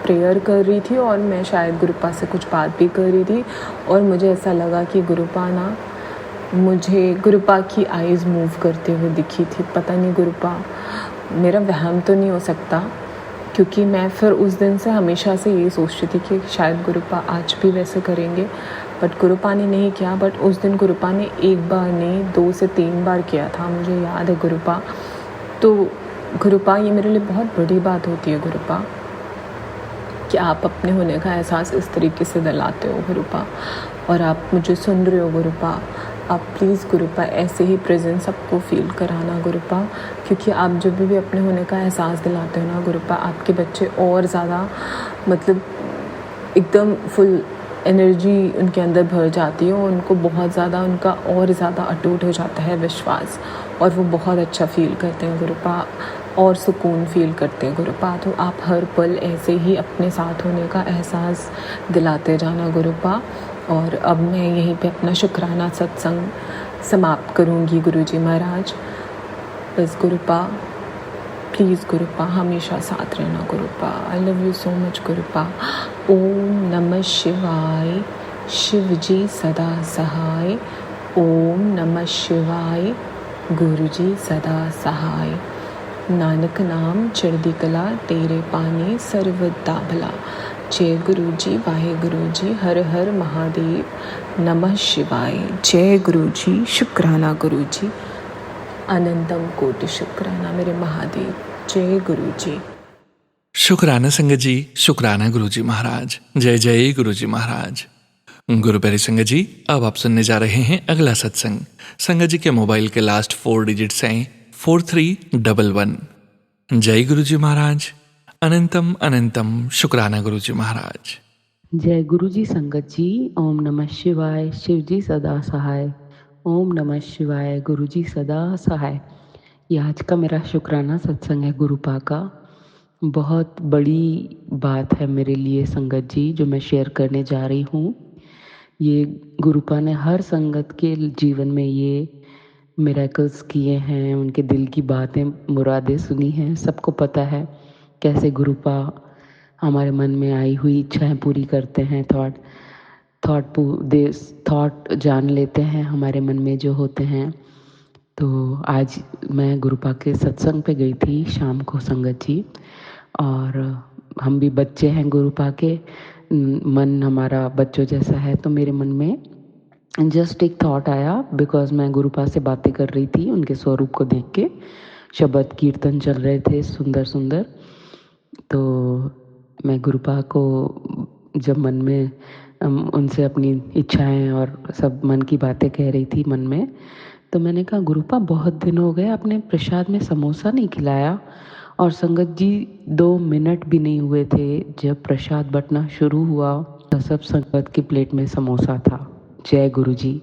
प्रेयर कर रही थी और मैं शायद गुरुपा से कुछ बात भी कर रही थी, और मुझे ऐसा लगा कि गुरुपा ना, मुझे गुरुपा की आईज़ मूव करते हुए दिखी थी। पता नहीं गुरुपा, मेरा वहम तो नहीं हो सकता, क्योंकि मैं फिर उस दिन से हमेशा से ये सोचती थी कि शायद गुरुपा आज भी वैसे करेंगे, बट गुरुपा ने नहीं किया। बट उस दिन गुरुपा ने एक बार नहीं 2 से 3 बार किया था, मुझे याद है गुरुपा। तो गुरुपा, ये मेरे लिए बहुत बड़ी बात होती है गुरुपा, कि आप अपने होने का एहसास इस तरीके से दिलाते हो गुरुपा, और आप मुझे सुन रहे हो गुरुपा। आप प्लीज़ गुरुपा ऐसे ही प्रेजेंस सबको फील कराना गुरुपा, क्योंकि आप जब भी अपने होने का एहसास दिलाते हो ना गुरुपा, आपके बच्चे और ज़्यादा मतलब एकदम फुल एनर्जी उनके अंदर भर जाती है, और उनको बहुत ज़्यादा उनका और ज़्यादा अटूट हो जाता है विश्वास, और वो बहुत अच्छा फील करते हैं गुरुपा और सुकून फील करते हैं गुरुपा। तो आप हर पल ऐसे ही अपने साथ होने का एहसास दिलाते जाना गुरुपा। और अब मैं यहीं पे अपना शुक्राना सत्संग समाप्त करूँगी गुरुजी महाराज। बस गुरुपा प्लीज़ गुरुपा हमेशा साथ रहना Gurupa. I love you so much Gurupa. ओम नमः शिवाय, शिव जी सदा सहाय। ओम नमः शिवाय, गुरु जी सदा सहाय। नानक नाम चढ़दी कला, तेरे पानी सर्वदा भला। जय गुरु जी, वाहे गुरु जी, हर हर महादेव, नमः शिवाय। जय गुरु जी, शुक्राना गुरु जी, अनंतम कोटि शुक्राना मेरे महादेव। जय गुरु जी। शुक्राना संगत जी, शुक्राना गुरुजी महाराज। जय जय गुरुजी महाराज। गुरु प्यारे संगत जी, अब आप सुनने जा रहे हैं अगला सत्संग। संगत जी के मोबाइल के लास्ट 4 डिजिट्स हैं 4311। जय गुरुजी महाराज। अनंतम अनंतम शुक्राना गुरुजी महाराज। जय गुरु जी संगत जी। ओम नमः शिवाय। शिव जी सदा सहाय। ओम नमः शिवाय। गुरु जी सदा सहाय। ये आज का मेरा शुक्राना सत्संग है गुरुपा का। बहुत बड़ी बात है मेरे लिए संगत जी जो मैं शेयर करने जा रही हूँ। ये गुरुपा ने हर संगत के जीवन में ये मिरेकल्स किए हैं, उनके दिल की बातें मुरादें सुनी हैं। सबको पता है कैसे गुरुपा हमारे मन में आई हुई इच्छाएं पूरी करते हैं। थॉट जान लेते हैं हमारे मन में जो होते हैं। तो आज मैं गुरुपा के सत्संग पे गई थी शाम को संगत जी, और हम भी बच्चे हैं गुरुपा के। मन हमारा बच्चों जैसा है। तो मेरे मन में जस्ट एक थॉट आया, बिकॉज मैं गुरुपा से बातें कर रही थी उनके स्वरूप को देख के। शब्द कीर्तन चल रहे थे सुंदर सुंदर। तो मैं गुरुपा को जब मन में उनसे अपनी इच्छाएं और सब मन की बातें कह रही थी मन में, तो मैंने कहा गुरुपा बहुत दिन हो गए आपने प्रसाद में समोसा नहीं खिलाया। और संगत जी 2 मिनट भी नहीं हुए थे जब प्रसाद बंटना शुरू हुआ तो सब संगत की प्लेट में समोसा था। जय गुरु जी।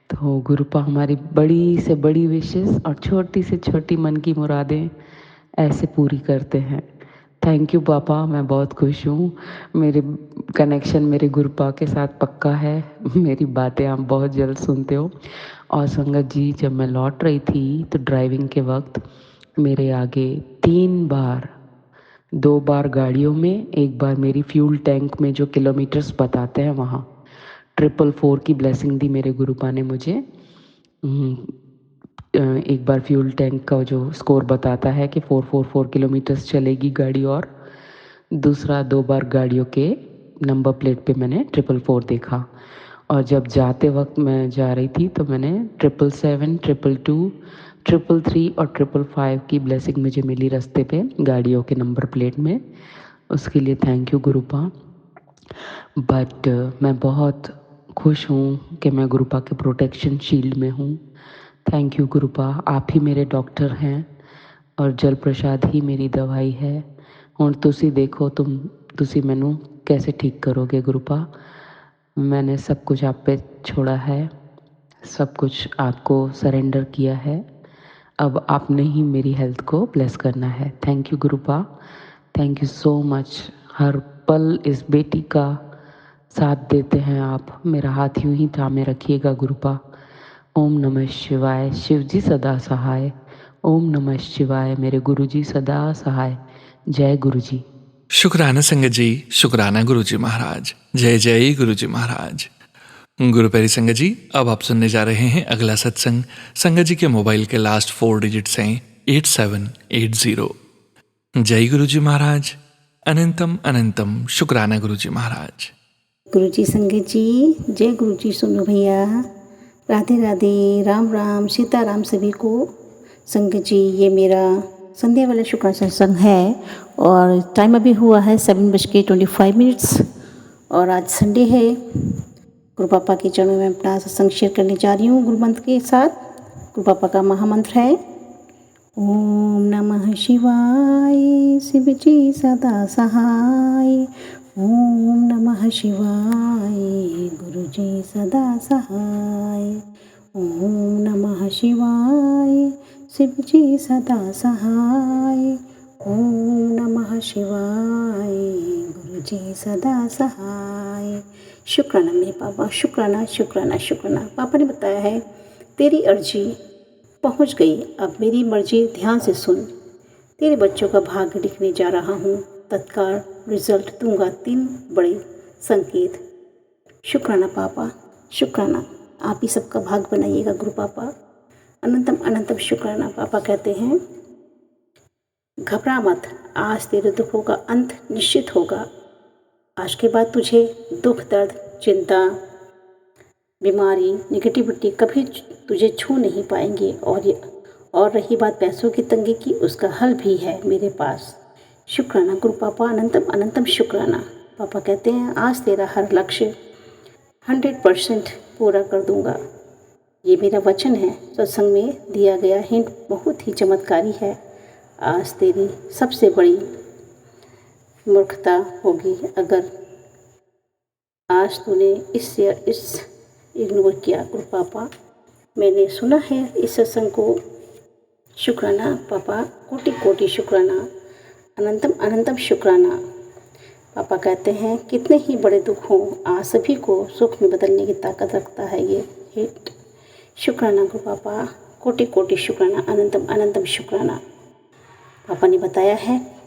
तो गुरुपा हमारी बड़ी से बड़ी विशेष और छोटी से छोटी मन की मुरादें ऐसे पूरी करते हैं। थैंक यू पापा, मैं बहुत खुश हूँ। मेरे कनेक्शन मेरे गुरुपा के साथ पक्का है। मेरी बातें आप बहुत जल्द सुनते हो। और संगत जी जब मैं लौट रही थी तो ड्राइविंग के वक्त मेरे आगे 3 बार, 2 बार गाड़ियों में, एक बार मेरी फ्यूल टैंक में जो किलोमीटर्स बताते हैं वहाँ 444 की ब्लेसिंग दी मेरे गुरुपा ने मुझे। एक बार फ्यूल टैंक का जो स्कोर बताता है कि 444 किलोमीटर्स चलेगी गाड़ी, और दूसरा 2 बार गाड़ियों के नंबर प्लेट पे मैंने 444 देखा। और जब जाते वक्त मैं जा रही थी तो मैंने 777, 222, 333 और 555 की ब्लेसिंग मुझे मिली रास्ते पे गाड़ियों के नंबर प्लेट में। उसके लिए थैंक यू गुरुपा। बट मैं बहुत खुश हूँ कि मैं गुरुपा के प्रोटेक्शन शील्ड में हूँ। थैंक यू गुरुपा, आप ही मेरे डॉक्टर हैं और जल प्रसाद ही मेरी दवाई है। हुण तुसी देखो तुसी मैनू कैसे ठीक करोगे गुरुपा। मैंने सब कुछ आप पे छोड़ा है, सब कुछ आपको सरेंडर किया है। अब आपने ही मेरी हेल्थ को ब्लेस करना है। Thank you Gurupa, thank you so much. हर पल इस बेटी का साथ देते हैं आप। मेरा हाथ यूं ही थामे रखिएगा गुरुपा। ओम नमः शिवाय। शिव जी सदा सहाय। ओम नमः शिवाय। मेरे गुरु जी सदा सहाय। जय गुरु जी। शुक्राना संगत जी, शुक्राना गुरुजी महाराज। जय जय गुरुजी महाराज। गुरु प्यारी संगत जी, अब आप सुनने जा रहे हैं अगला सत्संग। संगत जी के मोबाइल के लास्ट 4 डिजिट्स हैं 8780। जय गुरुजी महाराज। अनंतम अनंतम शुक्राना गुरुजी महाराज। गुरुजी संगत जी, जय गुरुजी सोनू भैया, राधे राधे, राम राम, सीताराम सभी को। संगत जी ये मेरा संध्या वाला शुक्र सत्संग है और टाइम अभी हुआ है 7:25 और आज संडे है। गुरु पापा के चरणों में अपना सत्संग शेयर करने जा रही हूँ गुरु मंत्र के साथ। गुरु पापा का महामंत्र है ओम नमः शिवाय। शिव जी सदा सहाय। ओम नमः शिवाय। गुरु जी सदा सहाय। ओम नमः शिवाय। शिव जी सदा सहाय। ओम नमः शिवाय। गुरु जी सदा सहाय। शुक्राना मेरे पापा, शुक्राना शुक्राना शुक्राना। पापा ने बताया है तेरी अर्जी पहुंच गई, अब मेरी मर्जी ध्यान से सुन। तेरे बच्चों का भाग्य लिखने जा रहा हूँ, तत्काल रिजल्ट दूंगा 3 बड़े संकेत। शुक्राना पापा, शुक्राना। आप ही सबका भाग बनाइएगा गुरु पापा। अनंतम अनंतम शुक्राना। पापा कहते हैं घबरा मत, आज तेरे दुखों का अंत निश्चित होगा। आज के बाद तुझे दुख, दर्द, चिंता, बीमारी, निगेटिविटी कभी तुझे छू नहीं पाएंगे। और रही बात पैसों की तंगी की, उसका हल भी है मेरे पास। शुक्राना गुरु पापा, अनंतम अनंतम शुक्राना। पापा कहते हैं आज तेरा हर लक्ष्य 100% पूरा कर दूंगा। ये मेरा वचन है। सत्संग में दिया गया हिंट बहुत ही चमत्कारी है। आज तेरी सबसे बड़ी मूर्खता होगी अगर आज तूने इस इग्नोर किया। गुरु पापा, मैंने सुना है इस सत्संग को। शुक्राना पापा, कोटि कोटि शुक्राना, अनंतम अनंतम शुक्राना। पापा कहते हैं कितने ही बड़े दुख हों, आज सभी को सुख में बदलने की ताकत रखता है ये हिट। शुक्राना गुरु पापा, कोटि कोटि शुक्राना, अनंतम अनंतम शुक्राना। पापा ने बताया है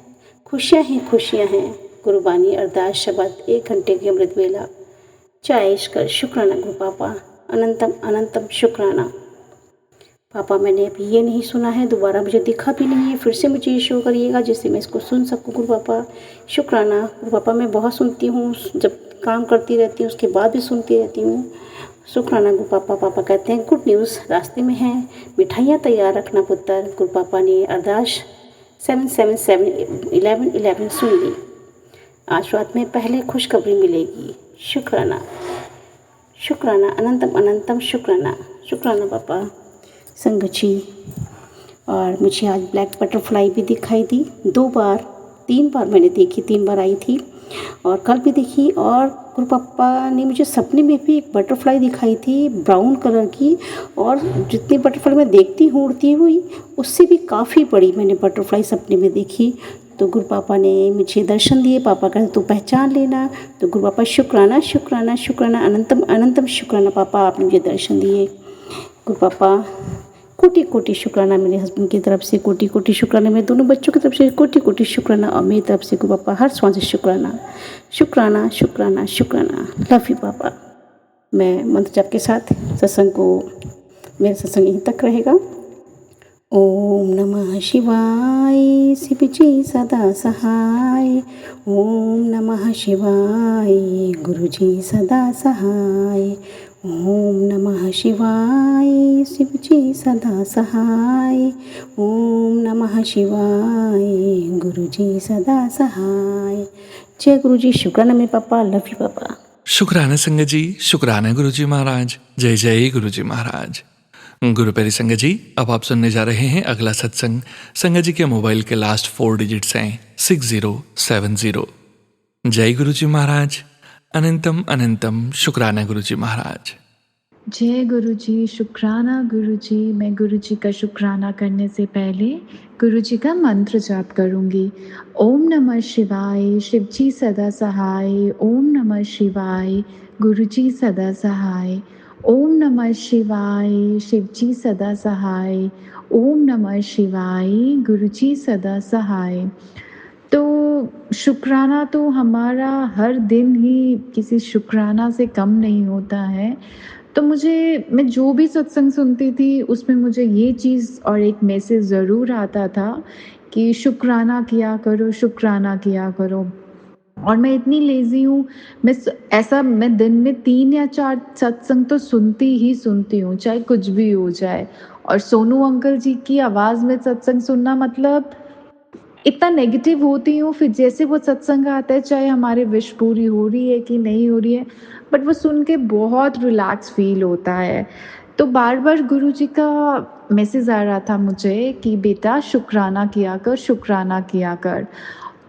खुशियाँ ही खुशियाँ हैं। गुरुबानी अरदास शब्द 1 घंटे की अमृत वेला चाय कर। शुक्राना गुरु पापा, अनंतम अनंतम शुक्राना। पापा मैंने अभी ये नहीं सुना है, दोबारा मुझे दिखा भी नहीं है, फिर से मुझे ये शो करिएगा जिससे मैं इसको सुन सकूँ गुरु पापा। शुक्राना गुरु पापा, मैं बहुत सुनती हूँ, जब काम करती रहती हूँ उसके बाद भी सुनती रहती हूँ। शुक्राना गुरु पापा। पापा कहते हैं गुड न्यूज़ रास्ते में है, मिठाइयाँ तैयार रखना पुत्र। गुरु पापा ने अरदास 7771111 सुन ली। आज रात में पहले खुशखबरी मिलेगी। शुक्राना शुक्राना, अनंतम अनंतम शुक्राना। शुक्राना पापा। संगत जी, और मुझे आज ब्लैक बटरफ्लाई भी दिखाई दी 2 बार, 3 बार मैंने देखी, 3 बार आई थी और कल भी देखी। और गुरु पापा ने मुझे सपने में भी एक बटरफ्लाई दिखाई थी ब्राउन कलर की, और जितनी बटरफ्लाई मैं देखती हूँ उड़ती हुई, उससे भी काफ़ी बड़ी मैंने बटरफ्लाई सपने में देखी। तो गुरु पापा ने मुझे दर्शन दिए। पापा कहते तू पहचान लेना। तो गुरु पापा शुक्राना शुक्राना शुक्राना, अनंतम अनंतम शुक्राना पापा, आपने मुझे दर्शन दिए। गुरु पापा कोटि कोटि शुक्राना, मेरे हस्बैंड की तरफ से कोटि कोटि शुक्राना, मेरे दोनों बच्चों की तरफ से कोटि कोटि शुक्राना, और मेरी तरफ से गुरु पापा हर सांस से शुक्राना शुक्राना शुक्राना शुक्राना। लव यू पापा। मैं मंत्र जाप के साथ सत्संग को, मेरा सत्संग यहीं तक रहेगा। ओम नमः शिवाय, शिव जी सदा सहाय। ओम नमः शिवाय, गुरु जी सदा सहाय। ओम नमः शिवाय, शिव जी सदा सहाय। ओम नमः शिवाय, गुरु जी सदा सहाय। जय गुरु जी। शुक्राना मेरे पापा, लव यू पापा। शुक्राना संगत जी, शुक्राना गुरु जी महाराज। जय जय गुरु जी महाराज। गुरु प्यारी संगत जी, अब आप सुनने जा रहे हैं अगला सत्संग। संगत जी के मोबाइल के लास्ट 4 डिजिट्स हैं 6070। जय गुरु जी महाराज। अनंतम अनंतम शुक्राना गुरु जी महाराज। जय गुरु जी। शुक्राना गुरु जी। मैं गुरु जी का शुक्राना करने से पहले गुरु जी का मंत्र जाप करूंगी। ओम नमः शिवाय, शिव जी सदा सहाय। ओम नमः शिवाय, गुरु जी सदा सहाय। ओम नमः शिवाय, शिव जी सदा सहाय। ओम नमः शिवाय, गुरु जी सदा सहाय। तो शुक्राना तो हमारा हर दिन ही किसी शुक्राना से कम नहीं होता है। तो मैं जो भी सत्संग सुनती थी उसमें मुझे ये चीज़ और एक मैसेज ज़रूर आता था कि शुक्राना किया करो, शुक्राना किया करो। और मैं इतनी लेज़ी हूँ, मैं दिन में 3 या 4 सत्संग तो सुनती हूँ, चाहे कुछ भी हो जाए। और सोनू अंकल जी की आवाज़ में सत्संग सुनना मतलब इतना नेगेटिव होती हूँ, फिर जैसे वो सत्संग आता है, चाहे हमारे विश पूरी हो रही है कि नहीं हो रही है, बट वो सुन के बहुत रिलैक्स फील होता है। तो बार बार गुरु जी का मैसेज आ रहा था मुझे कि बेटा शुक्राना किया कर, शुक्राना किया कर।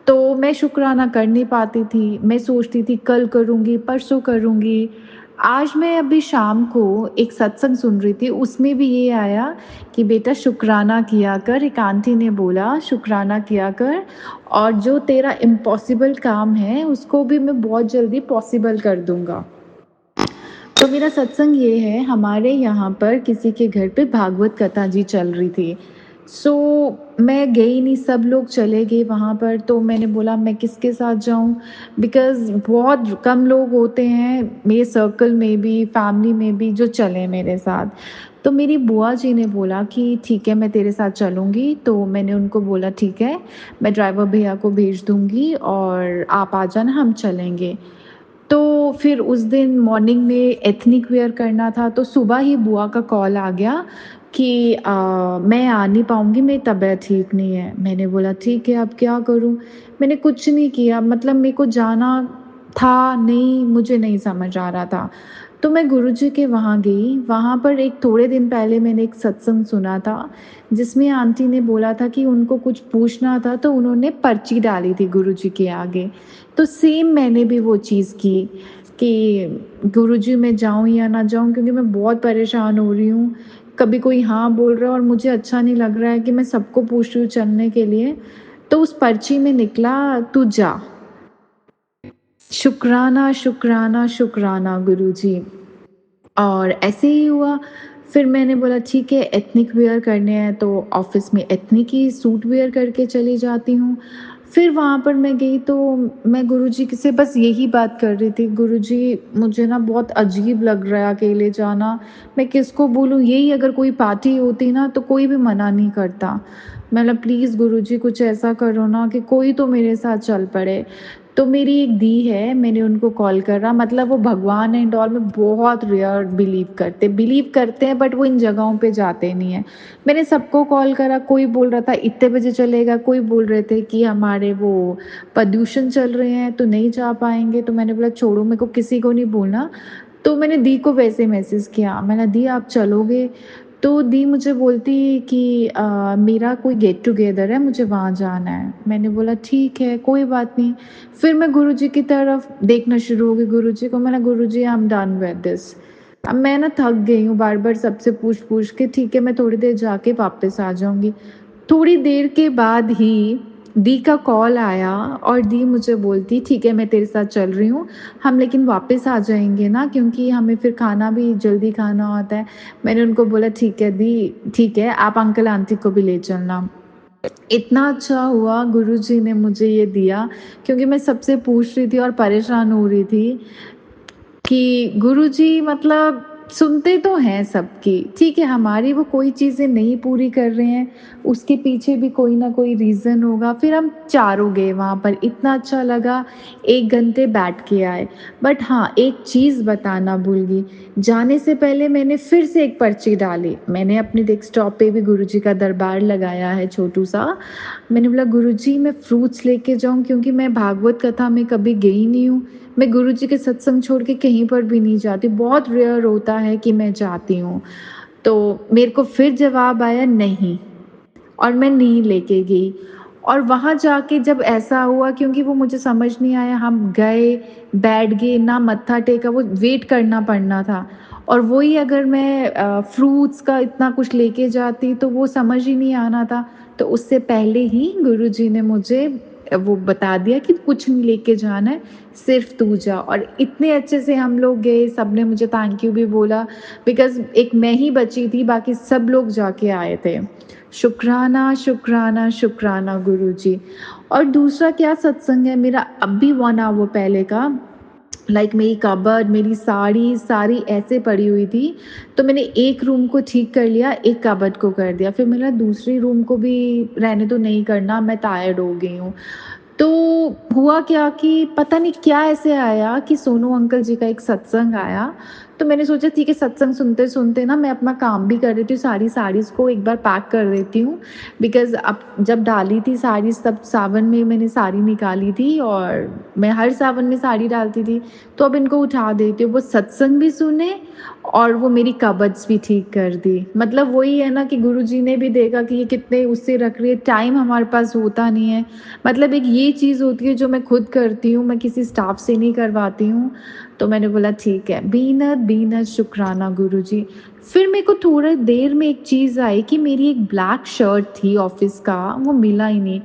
तो मैं शुक्राना कर नहीं पाती थी। मैं सोचती थी कल करूँगी, परसों करूँगी। आज मैं अभी शाम को एक सत्संग सुन रही थी, उसमें भी ये आया कि बेटा शुक्राना किया कर। एक आंटी ने बोला शुक्राना किया कर, और जो तेरा इम्पॉसिबल काम है उसको भी मैं बहुत जल्दी पॉसिबल कर दूँगा। तो मेरा सत्संग ये है, हमारे यहाँ पर किसी के घर पे भागवत कथा जी चल रही थी। मैं गई नहीं, सब लोग चले गए वहाँ पर। तो मैंने बोला मैं किसके साथ जाऊँ, बिकॉज़ बहुत कम लोग होते हैं मेरे सर्कल में भी, फैमिली में भी, जो चले मेरे साथ। तो मेरी बुआ जी ने बोला कि ठीक है मैं तेरे साथ चलूँगी। तो मैंने उनको बोला ठीक है, मैं ड्राइवर भैया को भेज दूँगी और आप आ जाना, हम चलेंगे। तो फिर उस दिन मॉर्निंग में एथनिक वेयर करना था, तो सुबह ही बुआ का कॉल आ गया कि मैं आ नहीं पाऊँगी, मेरी तबीयत ठीक नहीं है। मैंने बोला ठीक है, अब क्या करूँ? मैंने कुछ नहीं किया, मतलब मेरे को जाना था, नहीं, मुझे नहीं समझ आ रहा था। तो मैं गुरुजी के वहाँ गई, वहाँ पर एक थोड़े दिन पहले मैंने एक सत्संग सुना था, जिसमें आंटी ने बोला था कि उनको कुछ पूछना था, तो उन्होंने पर्ची डाली थी गुरुजी के आगे। तो सेम मैंने भी वो चीज़ की कि गुरुजी मैं जाऊँ या ना जाऊँ, क्योंकि मैं बहुत परेशान हो रही हूँ। कभी कोई हाँ बोल रहा है और मुझे अच्छा नहीं लग रहा है कि मैं सबको पूछ रही हूँ चलने के लिए। तो उस पर्ची में निकला, तू जा। शुक्राना, शुक्राना, शुक्राना गुरुजी। और ऐसे ही हुआ। फिर मैंने बोला ठीक है, एथनिक वियर करने हैं तो ऑफ़िस में एथनिक ही सूट वियर करके चली जाती हूँ। फिर वहाँ पर मैं गई तो मैं गुरुजी से बस यही बात कर रही थी, गुरुजी मुझे ना बहुत अजीब लग रहा है अकेले जाना, मैं किसको बोलूँ? यही अगर कोई पार्टी होती ना तो कोई भी मना नहीं करता। मतलब प्लीज़ गुरुजी कुछ ऐसा करो ना कि कोई तो मेरे साथ चल पड़े। तो मेरी एक दी है, मैंने उनको कॉल करा, मतलब वो भगवान एंड ऑल में बहुत रेयर बिलीव करते हैं बट वो इन जगहों पे जाते नहीं हैं। मैंने सबको कॉल करा, कोई बोल रहा था इतने बजे चलेगा, कोई बोल रहे थे कि हमारे वो प्रदूषण चल रहे हैं तो नहीं जा पाएँगे। तो मैंने बोला छोड़ो, मेरे को किसी को नहीं बोलना। तो मैंने दी को वैसे मैसेज किया, मैंने दी आप चलोगे? तो दी मुझे बोलती कि मेरा कोई गेट टुगेदर है, मुझे वहाँ जाना है। मैंने बोला ठीक है, कोई बात नहीं। फिर मैं गुरुजी की तरफ देखना शुरू हो गई, गुरुजी को। मैंने गुरुजी I am done with this. अब मैं ना थक गई हूँ बार-बार सबसे पूछ-पूछ के, ठीक है मैं थोड़ी देर जाके वापस आ जाऊँगी। थोड़ी देर के बाद ही दी का कॉल आया और दी मुझे बोलती ठीक है मैं तेरे साथ चल रही हूँ, हम लेकिन वापस आ जाएँगे ना, क्योंकि हमें फिर खाना भी जल्दी खाना होता है। मैंने उनको बोला ठीक है दी, ठीक है आप अंकल आंटी को भी ले चलना। इतना अच्छा हुआ गुरुजी ने मुझे ये दिया, क्योंकि मैं सबसे पूछ रही थी और परेशान हो रही थी कि गुरुजी मतलब सुनते तो हैं सबकी, ठीक है हमारी वो कोई चीज़ें नहीं पूरी कर रहे हैं, उसके पीछे भी कोई ना कोई रीज़न होगा। फिर हम चारों गए वहाँ पर, इतना अच्छा लगा, 1 घंटे बैठ के आए। बट हाँ, एक चीज़ बताना भूल गई, जाने से पहले मैंने फिर से एक पर्ची डाली। मैंने अपने डेस्कटॉप पे भी गुरुजी का दरबार लगाया है छोटू-सा। मैंने बोला गुरुजी मैं फ्रूट्स लेके जाऊँ, क्योंकि मैं भागवत कथा में कभी गई नहीं हूँ। मैं गुरुजी के सत्संग छोड़ के कहीं पर भी नहीं जाती, बहुत रेयर होता है कि मैं जाती हूँ। तो मेरे को फिर जवाब आया नहीं, और मैं नहीं लेके गई। और वहाँ जाके जब ऐसा हुआ, क्योंकि वो मुझे समझ नहीं आया, हम गए, बैठ गए, ना मत्था टेका, वो वेट करना पड़ना था। और वही अगर मैं फ्रूट्स का इतना कुछ लेके जाती तो वो समझ ही नहीं आना था। तो उससे पहले ही गुरुजी ने मुझे वो बता दिया कि कुछ नहीं लेके जाना है, सिर्फ तू जा। और इतने अच्छे से हम लोग गए, सबने मुझे थैंक यू भी बोला, बिकॉज़ एक मैं ही बची थी, बाकी सब लोग जाके आए थे। शुक्राना, शुक्राना, शुक्राना गुरुजी। और दूसरा क्या सत्संग है मेरा अभी 1 आवर पहले का, लाइक मेरी कबर्ड, मेरी साड़ी सारी ऐसे पड़ी हुई थी, तो मैंने एक रूम को ठीक कर लिया, एक कबर्ड को कर दिया, फिर मेरा दूसरी रूम को भी रहने दो, नहीं करना, मैं टायर्ड हो गई हूँ। तो हुआ क्या कि पता नहीं क्या ऐसे आया कि सोनू अंकल जी का एक सत्संग आया, तो मैंने सोचा ठीक है सत्संग सुनते-सुनते ना मैं अपना काम भी कर देती हूँ, सारी साड़ीज़ को एक बार पैक कर देती हूँ, बिकॉज़ अब जब डाली थी साड़ीज़ तब सावन में मैंने साड़ी निकाली थी और मैं हर सावन में साड़ी डालती थी, तो अब इनको उठा देती हूँ। वो सत्संग भी सुने और वो मेरी कबर्ड्स भी ठीक कर दी। मतलब वही है ना कि गुरुजी ने भी देखा कि ये कितने उससे रख रही है, टाइम हमारे पास होता नहीं है। मतलब एक ये चीज़ होती है जो मैं खुद करती हूँ, मैं किसी स्टाफ से नहीं करवाती हूँ। तो मैंने बोला ठीक है, बीनत बीनत शुक्राना गुरुजी। फिर मेरे को थोड़ा देर में एक चीज़ आई कि मेरी एक ब्लैक शर्ट थी ऑफ़िस का, वो मिला ही नहीं।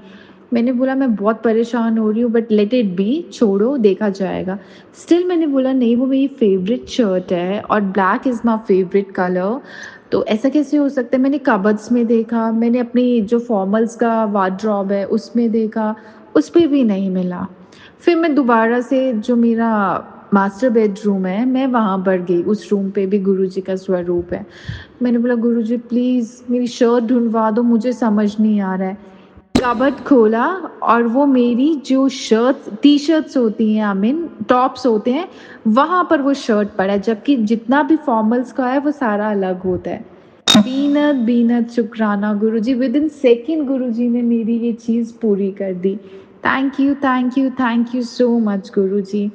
मैंने बोला मैं बहुत परेशान हो रही हूँ बट लेट इट बी, छोड़ो देखा जाएगा। स्टिल मैंने बोला नहीं, वो मेरी फ़ेवरेट शर्ट है और black is my favourite colour, तो ऐसा कैसे हो सकता है? मैंने कबर्ड्स में देखा, मैंने अपनी जो फॉर्मल्स का वार्डरोब है उसमें देखा, उस पे भी नहीं मिला। फिर मैं दोबारा से जो मेरा मास्टर बेडरूम है, मैं वहाँ पर गई, उस रूम पे भी गुरुजी का स्वरूप है। मैंने बोला गुरुजी प्लीज़ मेरी शर्ट ढूँढवा दो, मुझे समझ नहीं आ रहा है। कबर्ड खोला और वो मेरी जो शर्ट्स टी-शर्ट्स होती हैं, आई मीन टॉप्स होते हैं, वहाँ पर वो शर्ट पड़ा है, जबकि जितना भी फॉर्मल्स का है वो सारा अलग होता है। बीनत बीनत शुक्राना गुरुजी, विद इन सेकेंड गुरुजी ने मेरी ये चीज़ पूरी कर दी। Thank you thank you thank you so much गुरुजी।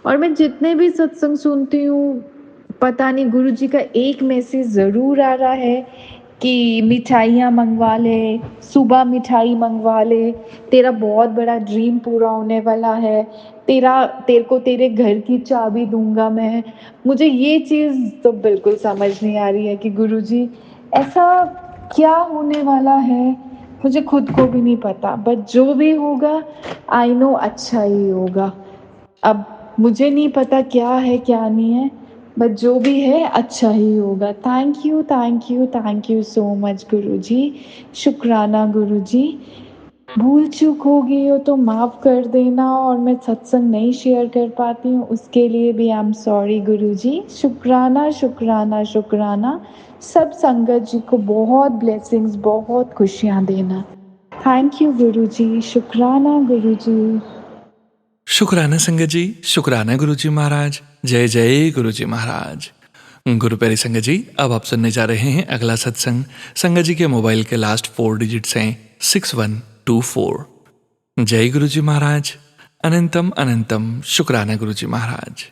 और मैं जितने भी सत्संग सुनती हूँ, पता नहीं गुरुजी का एक मैसेज ज़रूर आ रहा है कि मिठाइयाँ मंगवा ले, सुबह मिठाई मंगवा ले, तेरा बहुत बड़ा ड्रीम पूरा होने वाला है, तेरे को तेरे घर की चाबी दूंगा मैं। मुझे ये चीज़ तो बिल्कुल समझ नहीं आ रही है कि गुरुजी ऐसा क्या होने वाला है, मुझे खुद को भी नहीं पता, बट जो भी होगा आई नो अच्छा ही होगा। अब मुझे नहीं पता क्या है क्या नहीं है, बट जो भी है अच्छा ही होगा। Thank you thank you thank you so much गुरुजी। शुक्राना गुरुजी। भूल चूक हो गई हो तो माफ़ कर देना, और मैं सत्संग नहीं शेयर कर पाती हूँ उसके लिए भी आई एम सॉरी गुरुजी। शुक्राना शुक्राना शुक्राना। सब संगत जी को बहुत ब्लेसिंग्स, बहुत खुशियाँ देना। थैंक यू गुरुजी। शुक्राना गुरुजी। शुक्राना संगत जी, शुक्राना गुरुजी महाराज। जय जय गुरुजी महाराज। गुरु प्यारी संगत जी, अब आप सुनने जा रहे हैं अगला सत्संग। संगत जी के मोबाइल के लास्ट 4 डिजिट्स हैं 6124। जय गुरुजी महाराज। अनंतम अनंतम शुक्राना गुरुजी महाराज।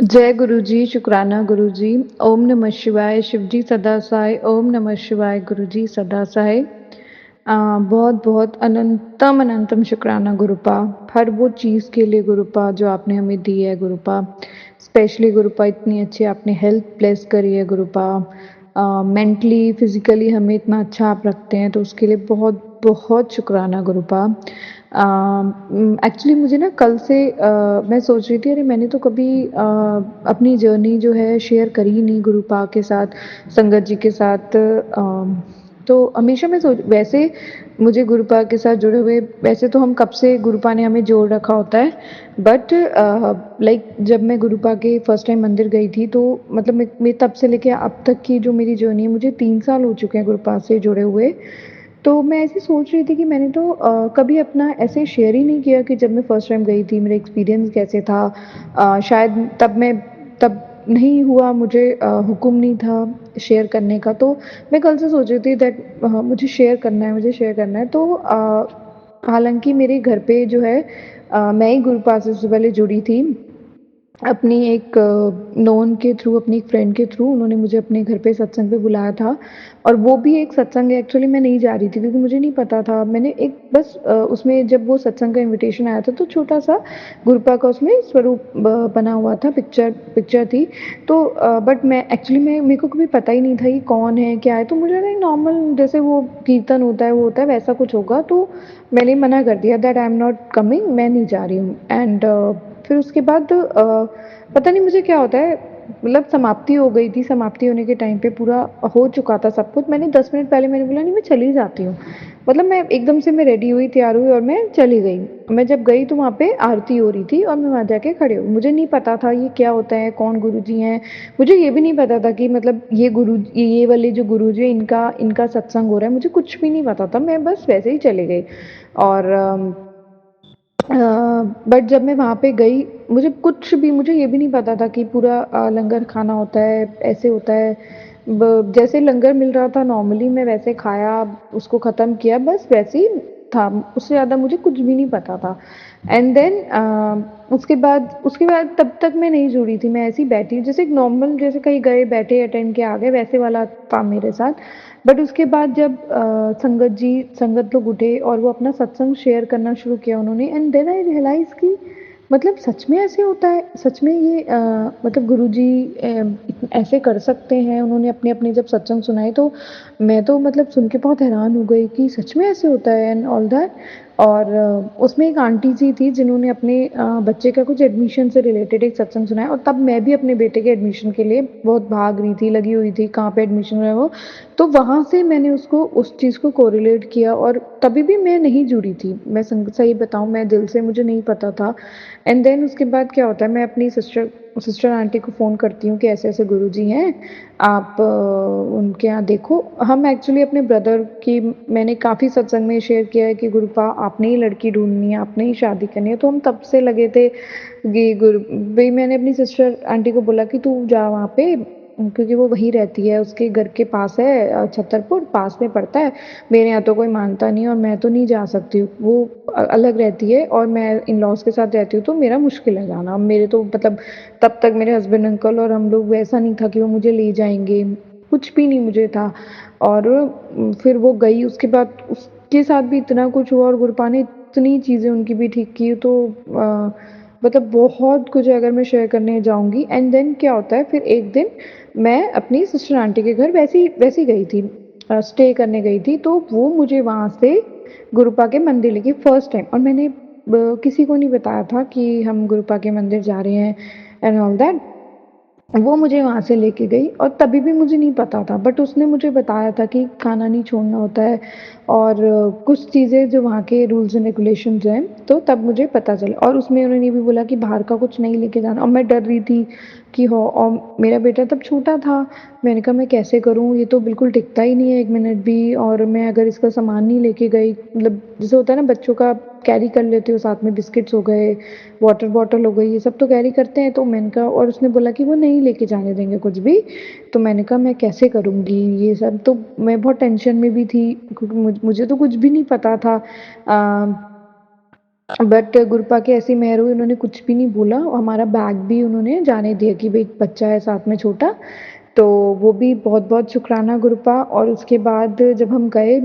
जय गुरुजी, शुक्राना गुरुजी। ओम नमः शिवाय, शिवजी सदा सहाय। ओम नमः शिवाय, गुरुजी सदा सहाय। बहुत बहुत अनंतम अनंतम शुक्राना गुरुपा, हर वो चीज़ के लिए गुरुपा जो आपने हमें दी है गुरुपा। स्पेशली गुरुपा इतनी अच्छी आपने हेल्थ ब्लेस करी है गुरुपा। मेंटली फिजिकली हमें इतना अच्छा आप रखते हैं, तो उसके लिए बहुत बहुत शुक्राना गुरुपा। एक्चुअली मुझे ना कल से मैं सोच रही थी, अरे मैंने तो कभी अपनी जर्नी जो है शेयर करी ही नहीं गुरुपा के साथ, संगत जी के साथ। तो हमेशा मैं सोच, वैसे मुझे गुरुपा के साथ जुड़े हुए, वैसे तो हम कब से गुरुपा ने हमें जोड़ रखा होता है, बट लाइक जब मैं गुरुपा के फर्स्ट टाइम मंदिर गई थी, तो मतलब मैं तब से लेके अब तक की जो मेरी जर्नी है, मुझे 3 साल हो चुके हैं गुरुपा से जुड़े हुए। तो मैं ऐसे सोच रही थी कि मैंने तो कभी अपना ऐसे शेयर ही नहीं किया कि जब मैं फर्स्ट टाइम गई थी मेरा एक्सपीरियंस कैसे था। शायद तब नहीं हुआ, मुझे हुक्म नहीं था शेयर करने का। तो मैं कल से सोच रही थी दैट मुझे शेयर करना है, मुझे शेयर करना है। तो हालांकि मेरे घर पे जो है मैं ही गुरुपा से उससे पहले जुड़ी थी अपनी एक नोन के थ्रू, अपनी एक फ्रेंड के थ्रू। उन्होंने मुझे अपने घर पे सत्संग पे बुलाया था, और वो भी एक सत्संग एक्चुअली मैं नहीं जा रही थी क्योंकि मुझे नहीं पता था। मैंने एक बस उसमें जब वो सत्संग का इनविटेशन आया था, तो छोटा सा गुरुपा का उसमें स्वरूप बना हुआ था, पिक्चर थी। तो बट मैं एक्चुअली मेरे को कभी पता ही नहीं था ये कौन है क्या है। तो मुझे ना नॉर्मल जैसे वो कीर्तन होता है वो होता है वैसा कुछ होगा, तो मैंने मना कर दिया that I am not coming, मैं नहीं जा रही हूँ। एंड फिर उसके बाद पता नहीं मुझे क्या होता है, मतलब समाप्ति हो गई थी। समाप्ति होने के टाइम पे पूरा हो चुका था सब कुछ। मैंने 10 मिनट पहले मैंने बोला नहीं मैं चली जाती हूँ, मतलब मैं एकदम से मैं रेडी हुई, तैयार हुई और मैं चली गई। मैं जब गई तो वहाँ पे आरती हो रही थी और मैं वहाँ जाके खड़ी हुई। मुझे नहीं पता था ये क्या होता है, कौन गुरुजी हैं। मुझे ये भी नहीं पता था कि मतलब ये वाले जो गुरुजी हैं इनका सत्संग हो रहा है, मुझे कुछ भी नहीं पता था। मैं बस वैसे ही चली गई। और बट जब मैं वहाँ पे गई, मुझे ये भी नहीं पता था कि पूरा लंगर खाना होता है, ऐसे होता है। जैसे लंगर मिल रहा था नॉर्मली मैं वैसे खाया, उसको ख़त्म किया, बस वैसे ही था। उससे ज़्यादा मुझे कुछ भी नहीं पता था। एंड देन उसके बाद तब तक मैं नहीं जुड़ी थी। मैं ऐसे ही बैठी जैसे एक नॉर्मल, जैसे कहीं गए बैठे अटेंड के आ गए, वैसे वाला था मेरे साथ। बट उसके बाद जब संगत लोग उठे और वो अपना सत्संग शेयर करना शुरू किया उन्होंने, एंड देन आई रियलाइज़ कि मतलब सच में ऐसे होता है, सच में ये मतलब गुरुजी ऐसे कर सकते हैं। उन्होंने अपने जब सत्संग सुनाए, तो मैं तो मतलब सुन के बहुत हैरान हो गई कि सच में ऐसे होता है एंड ऑल दैट। और उसमें एक आंटी जी थी जिन्होंने अपने बच्चे का कुछ एडमिशन से रिलेटेड एक सत्संग सुनाया, और तब मैं भी अपने बेटे के एडमिशन के लिए बहुत भाग रही थी, लगी हुई थी कहाँ पे एडमिशन हुआ है वो। तो वहाँ से मैंने उस चीज़ को कोरिलेट किया, और तभी भी मैं नहीं जुड़ी थी। मैं सही बताऊँ, मैं दिल से मुझे नहीं पता था। एंड देन उसके बाद क्या होता है, मैं अपनी सिस्टर आंटी को फ़ोन करती हूँ कि ऐसे-ऐसे गुरुजी हैं, आप उनके यहाँ देखो। हम एक्चुअली अपने ब्रदर की, मैंने काफ़ी सत्संग में शेयर किया है कि गुरुपा आपने ही लड़की ढूँढनी है, आपने ही शादी करनी है। तो हम तब से लगे थे कि भई मैंने अपनी सिस्टर आंटी को बोला कि तू जा वहाँ पे, क्योंकि वो वहीं रहती है, उसके घर के पास है, छतरपुर पास में पड़ता है। मेरे यहाँ तो कोई मानता नहीं और मैं तो नहीं जा सकती हूँ। वो अलग रहती है और मैं इन-लॉज़ के साथ रहती हूँ, तो मेरा मुश्किल है जाना। मेरे तो मतलब तब तक मेरे हस्बैंड अंकल और हम लोग, वैसा नहीं था कि वो मुझे ले जाएँगे, कुछ भी नहीं मुझे था। और फिर वो गई, उसके बाद उसके साथ भी इतना कुछ हुआ और गुरपा ने इतनी चीज़ें उनकी भी ठीक की, तो मतलब बहुत कुछ है अगर मैं शेयर करने जाऊँगी। एंड देन क्या होता है, फिर एक दिन मैं अपनी सिस्टर आंटी के घर वैसे ही गई थी, स्टे करने गई थी, तो वो मुझे वहाँ से गुरुपा के मंदिर लेके फर्स्ट टाइम, और मैंने किसी को नहीं बताया था कि हम गुरुपा के मंदिर जा रहे हैं एंड ऑल दैट। वो मुझे वहाँ से लेके गई और तभी भी मुझे नहीं पता था, बट उसने मुझे बताया था कि खाना नहीं छोड़ना होता है और कुछ चीज़ें जो वहाँ के रूल्स एंड रेगुलेशंस हैं, तो तब मुझे पता चला। और उसमें उन्होंने ये भी बोला कि बाहर का कुछ नहीं लेके जाना, और मैं डर रही थी कि हो, और मेरा बेटा तब छोटा था। मैंने कहा मैं कैसे करूँ, ये तो बिल्कुल टिकता ही नहीं है 1 मिनट भी, और मैं अगर इसका सामान नहीं लेके गई, मतलब जैसे होता है ना बच्चों का कैरी कर लेती हूँ साथ में, बिस्किट्स हो गए, वाटर बॉटल हो गई, ये सब तो कैरी करते हैं। तो मैंने कहा, और उसने बोला कि वो नहीं लेके जाने देंगे कुछ भी। तो मैंने कहा मैं कैसे करूँगी ये सब, तो मैं बहुत टेंशन में भी थी क्योंकि मुझे तो कुछ भी नहीं पता था। बट गुरपा की ऐसी मेहर हुई, उन्होंने कुछ भी नहीं बोला, और हमारा बैग भी उन्होंने जाने दिया कि भाई बच्चा है साथ में छोटा। तो वो भी बहुत-बहुत शुक्राना गुरपा। और उसके बाद जब हम गए,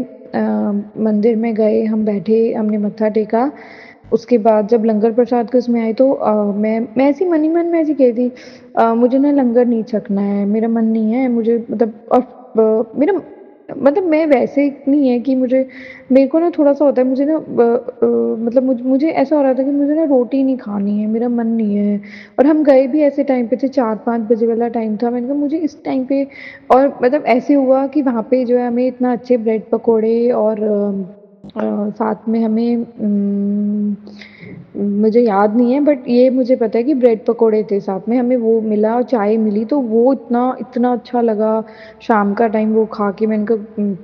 मंदिर में गए, हम बैठे, हमने मत्था टेका। उसके बाद जब लंगर प्रसाद के उसमें आई, तो मैं ऐसी मन ही मन में ऐसी कह रही, मुझे ना लंगर नहीं छकना है, मेरा मन नहीं है, मुझे मतलब, और मेरा मतलब मैं वैसे नहीं है कि मुझे, मेरे को ना थोड़ा-सा होता है, मुझे ना मतलब मुझे ऐसा हो रहा था कि मुझे ना रोटी नहीं खानी है, मेरा मन नहीं है। और हम गए भी ऐसे टाइम पे थे, 4-5 बजे वाला टाइम था। मैंने कहा मुझे इस टाइम पे, और मतलब ऐसे हुआ कि वहाँ पे जो है हमें इतना अच्छे ब्रेड पकोड़े और साथ में हमें मुझे याद नहीं है, बट ये मुझे पता है कि ब्रेड पकोड़े थे साथ में, हमें वो मिला और चाय मिली, तो वो इतना इतना अच्छा लगा। शाम का टाइम वो खा के मैंने कहा,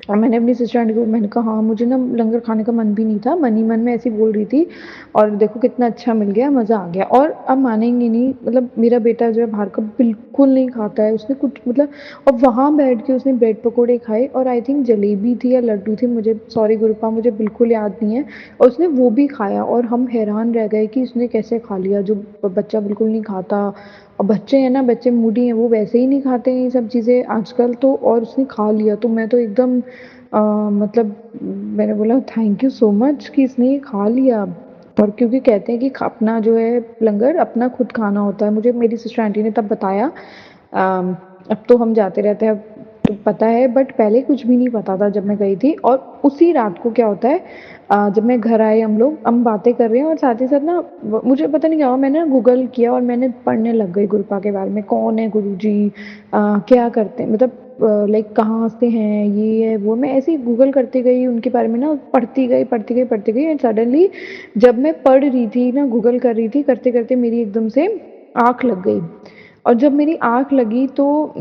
और मैंने अपनी सिस्टर आंटी को मैंने कहा हाँ, मुझे ना लंगर खाने का मन भी नहीं था, मन ही मन में ऐसी बोल रही थी, और देखो कितना अच्छा मिल गया, मज़ा आ गया। और आप मानेंगे नहीं, मतलब मेरा बेटा जो है बाहर का बिल्कुल नहीं खाता है, उसने कुछ मतलब, और वहाँ बैठ के उसने ब्रेड पकोड़े खाए, और आई थिंक जलेबी थी या लड्डू थे, मुझे सॉरी गुरुपा, मुझे बिल्कुल याद नहीं है। और उसने वो भी खाया, और हम हैरान रह गए कि उसने कैसे खा लिया, जो बच्चा बिल्कुल नहीं खाता। और बच्चे हैं ना, बच्चे मूडी हैं, वो वैसे ही नहीं खाते हैं ये सब चीज़ें आजकल तो, और उसने खा लिया, तो मैं तो एकदम मतलब मैंने बोला थैंक यू सो मच कि इसने ये खा लिया। और क्योंकि कहते हैं कि अपना जो है लंगर अपना खुद खाना होता है, मुझे मेरी सिस्टर आंटी ने तब बताया। अब तो हम जाते रहते हैं, अब तो पता है, बट पहले कुछ भी नहीं पता था जब मैं गई थी। और उसी रात को क्या होता है, जब मैं घर आए, हम बातें कर रहे हैं, और साथ ही साथ ना मुझे पता नहीं क्या हुआ, मैंने गूगल किया और मैंने पढ़ने लग गई गुरुपा के बारे में, कौन है गुरुजी, क्या करते हैं, मतलब लाइक कहाँ से हैं, ये है वो, मैं ऐसे ही गूगल करती गई उनके बारे में ना, पढ़ती गई एंड सडनली जब मैं पढ़ रही थी ना, गूगल कर रही थी, करते-करते मेरी एकदम से आँख लग गई। और जब मेरी आँख लगी तो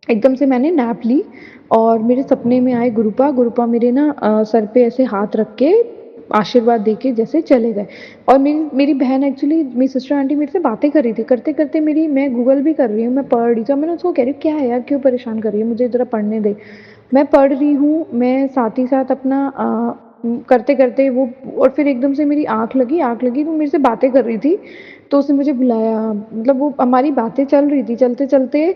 एकदम से मैंने नैप ली, और मेरे सपने में आए गुरुपा। गुरुपा मेरे ना सर पे ऐसे हाथ रख के आशीर्वाद देके जैसे चले गए। और मेरी मेरी बहन, एक्चुअली मेरी सिस्टर आंटी मेरे से बातें कर रही थी, करते-करते मेरी, मैं गूगल भी कर रही हूँ, मैं पढ़ रही थी, और मैंने उसको कह रही हूँ क्या है यार, क्यों परेशान कर रही है, मुझे ज़रा पढ़ने दे। मैं पढ़ रही हूँ, मैं साथ ही साथ अपना करते-करते वो, और फिर एकदम से मेरी आँख लगी, वो मेरे से बातें कर रही थी, तो उसने मुझे बुलाया, मतलब वो हमारी बातें चल रही थी, चलते-चलते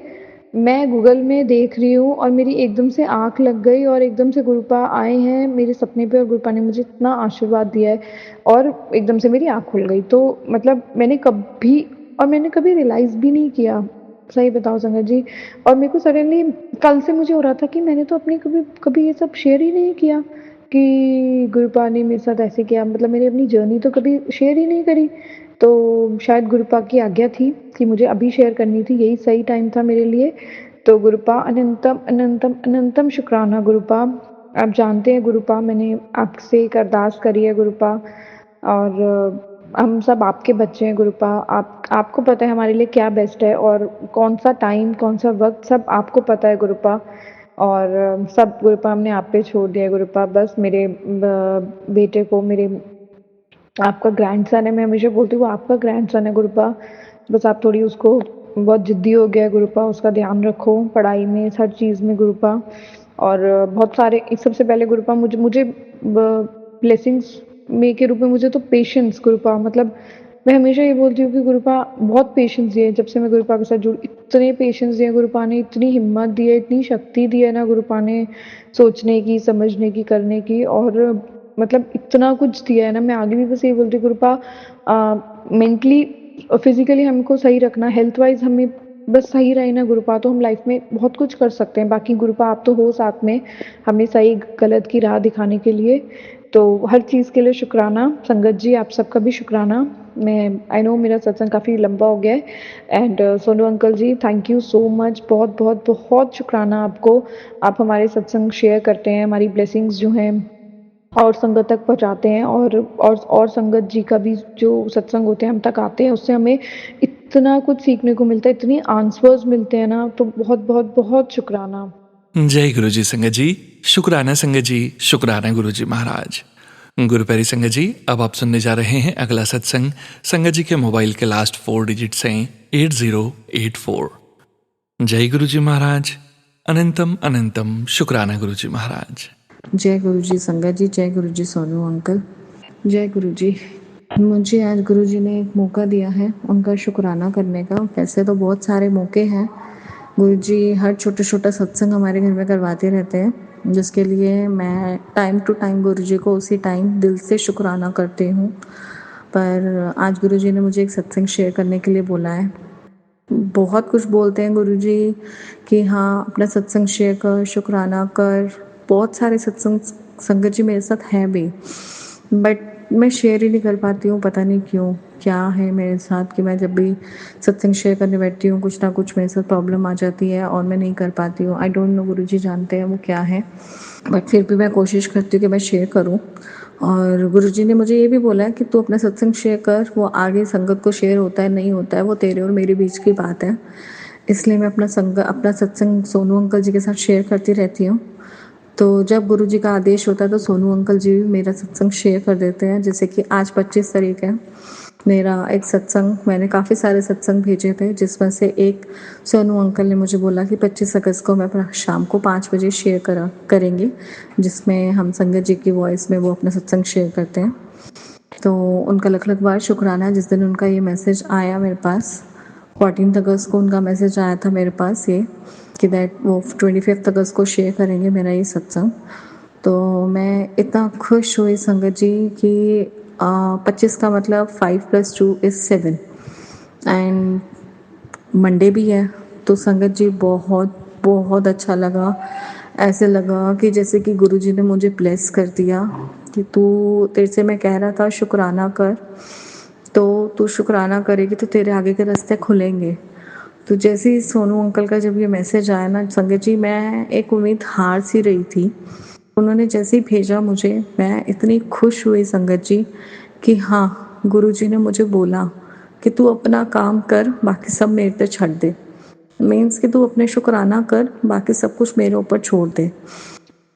मैं गूगल में देख रही हूँ, और मेरी एकदम से आँख लग गई, और एकदम से गुरुपा आए हैं मेरे सपने पे, और गुरुपा ने मुझे इतना आशीर्वाद दिया है, और एकदम से मेरी आँख खुल गई। तो मतलब मैंने कभी रियलाइज़ भी नहीं किया, सही बताऊँ संगत जी। और मेरे को सडनली कल से मुझे हो रहा था कि मैंने तो अपनी कभी कभी ये सब शेयर ही नहीं किया कि गुरुपा ने मेरे साथ ऐसे किया, मतलब मैंने अपनी जर्नी तो कभी शेयर ही नहीं करी। तो शायद गुरुपा की आज्ञा थी कि मुझे अभी शेयर करनी थी, यही सही टाइम था मेरे लिए। तो गुरुपा अनंतम अनंतम अनंतम शुक्राना गुरुपा। आप जानते हैं गुरुपा, मैंने आपसे एक अरदास करी है गुरुपा, और हम सब आपके बच्चे हैं गुरुपा। आपको पता है हमारे लिए क्या बेस्ट है, और कौन-सा टाइम, कौन-सा वक़्त, सब आपको पता है गुरुपा। और सब गुरुपा हमने आप पे छोड़ दिया है गुरुपा। बस मेरे बेटे को, मेरे, आपका ग्रैंडसन है, मैं हमेशा बोलती हूँ वो आपका ग्रैंडसन है गुरुपा। बस आप थोड़ी उसको बहुत ज़िद्दी हो गया है गुरुपा, उसका ध्यान रखो पढ़ाई में, हर चीज़ में गुरुपा। और बहुत सारे सबसे पहले गुरुपा मुझे मुझे ब्लेसिंग्स में के रूप में मुझे तो पेशेंस गुरुपा, मतलब मैं हमेशा ये बोलती हूँ कि गुरुपा बहुत पेशेंस दिए जब से मैं गुरुपा के साथ जुड़ी, इतने पेशेंस दिए गुरुपा ने, इतनी हिम्मत दी है, इतनी शक्ति दी है ना गुरुपा ने, सोचने की, समझने की, करने की, और मतलब इतना कुछ दिया है ना। मैं आगे भी बस यही बोलती हूँ गुरुपा, मेंटली और फिजिकली हमको सही रखना, हेल्थ वाइज हमें बस सही रहे ना गुरुपा, तो हम लाइफ में बहुत कुछ कर सकते हैं। बाकी गुरुपा आप तो हो साथ में, हमें सही गलत की राह दिखाने के लिए, तो हर चीज़ के लिए शुक्राना। संगत जी आप सबका भी शुक्राना। मैं आई नो मेरा सत्संग काफ़ी लंबा हो गया है, and Sonu uncle ji thank you so much, बहुत बहुत बहुत शुक्राना आपको। आप हमारे सत्संग शेयर करते हैं, हमारी ब्लेसिंग्स जो हैं और संगत तक पहुँचाते हैं, और संगत जी का भी जो सत्संग होते हैं हम तक आते हैं, उससे हमें इतना कुछ सीखने को मिलता है, इतनी आंसर्स मिलते हैं ना, तो बहुत बहुत बहुत शुक्राना। जय गुरु जी संगत जी, शुक्राना संगत जी, शुक्राना गुरु जी महाराज। गुरु प्यारी संगत जी, अब आप सुनने जा रहे हैं अगला सत्संग। संगत जी के मोबाइल के लास्ट 4 डिजिट्स हैं 8084। जय गुरु जी महाराज, अनंतम अनंतम शुक्राना गुरु जी महाराज। जय गुरु जी संगत जी, जय गुरु जी सोनू अंकल, जय गुरु जी। मुझे आज गुरु जी ने एक मौका दिया है उनका शुक्राना करने का। वैसे तो बहुत सारे मौके हैं, गुरु जी हर छोटा छोटा सत्संग हमारे घर में करवाते रहते हैं, जिसके लिए मैं टाइम टू टाइम गुरु जी को उसी टाइम दिल से शुक्राना करती हूँ। पर आज गुरु जी ने मुझे एक सत्संग शेयर करने के लिए बोला है। बहुत कुछ बोलते हैं गुरु जी कि हाँ अपना सत्संग शेयर कर, शुक्राना कर। बहुत सारे सत्संग संगत जी मेरे साथ हैं भी, बट मैं शेयर ही नहीं कर पाती हूँ। पता नहीं क्यों, क्या है मेरे साथ कि मैं जब भी सत्संग शेयर करने बैठती हूँ कुछ ना कुछ मेरे साथ प्रॉब्लम आ जाती है और मैं नहीं कर पाती हूँ। आई डोंट नो, गुरु जी जानते हैं वो क्या है, बट फिर भी मैं कोशिश करती हूँ कि मैं शेयर करूँ। और गुरु जी ने मुझे ये भी बोला है कि तू अपना सत्संग शेयर कर, वो आगे संगत को शेयर होता है नहीं होता है वो तेरे और मेरे बीच की बात है। इसलिए मैं अपना सत्संग सोनू अंकल जी के साथ शेयर करती रहती हूँ। तो जब गुरु जी का आदेश होता है तो सोनू अंकल जी भी मेरा सत्संग शेयर कर देते हैं। जैसे कि आज 25 तारीख है, मेरा एक सत्संग, मैंने काफ़ी सारे सत्संग भेजे थे जिसमें से एक सोनू अंकल ने मुझे बोला कि 25 अगस्त को मैं शाम को 5 बजे शेयर करेंगे, जिसमें हम संगत जी की वॉइस में वो अपना सत्संग शेयर करते हैं। तो उनका लख लख बार शुक्राना। जिस दिन उनका ये मैसेज आया मेरे पास, 14 अगस्त को उनका मैसेज आया था मेरे पास ये कि दैट वो 25 अगस्त को शेयर करेंगे मेरा ये सत्संग। तो मैं इतना खुश हुई संगत जी कि 25 का मतलब 5 + 2 = 7 एंड मंडे भी है। तो संगत जी बहुत बहुत अच्छा लगा। ऐसे लगा कि जैसे कि गुरु जी ने मुझे ब्लेस कर दिया कि तेरे से मैं कह रहा था शुक्राना कर, तो तू शुक्राना करेगी तो तेरे आगे के रास्ते खुलेंगे। तो जैसे ही सोनू अंकल का जब ये मैसेज आया ना संगत जी, मैं एक उम्मीद हार सी रही थी। उन्होंने जैसे ही भेजा मुझे, मैं इतनी खुश हुई संगत जी कि हाँ गुरु जी ने मुझे बोला कि तू अपना काम कर, बाकी सब मेरे पे छੱਡ दे। मीन्स कि तू अपने शुक्राना कर, बाकी सब कुछ मेरे ऊपर छोड़ दे।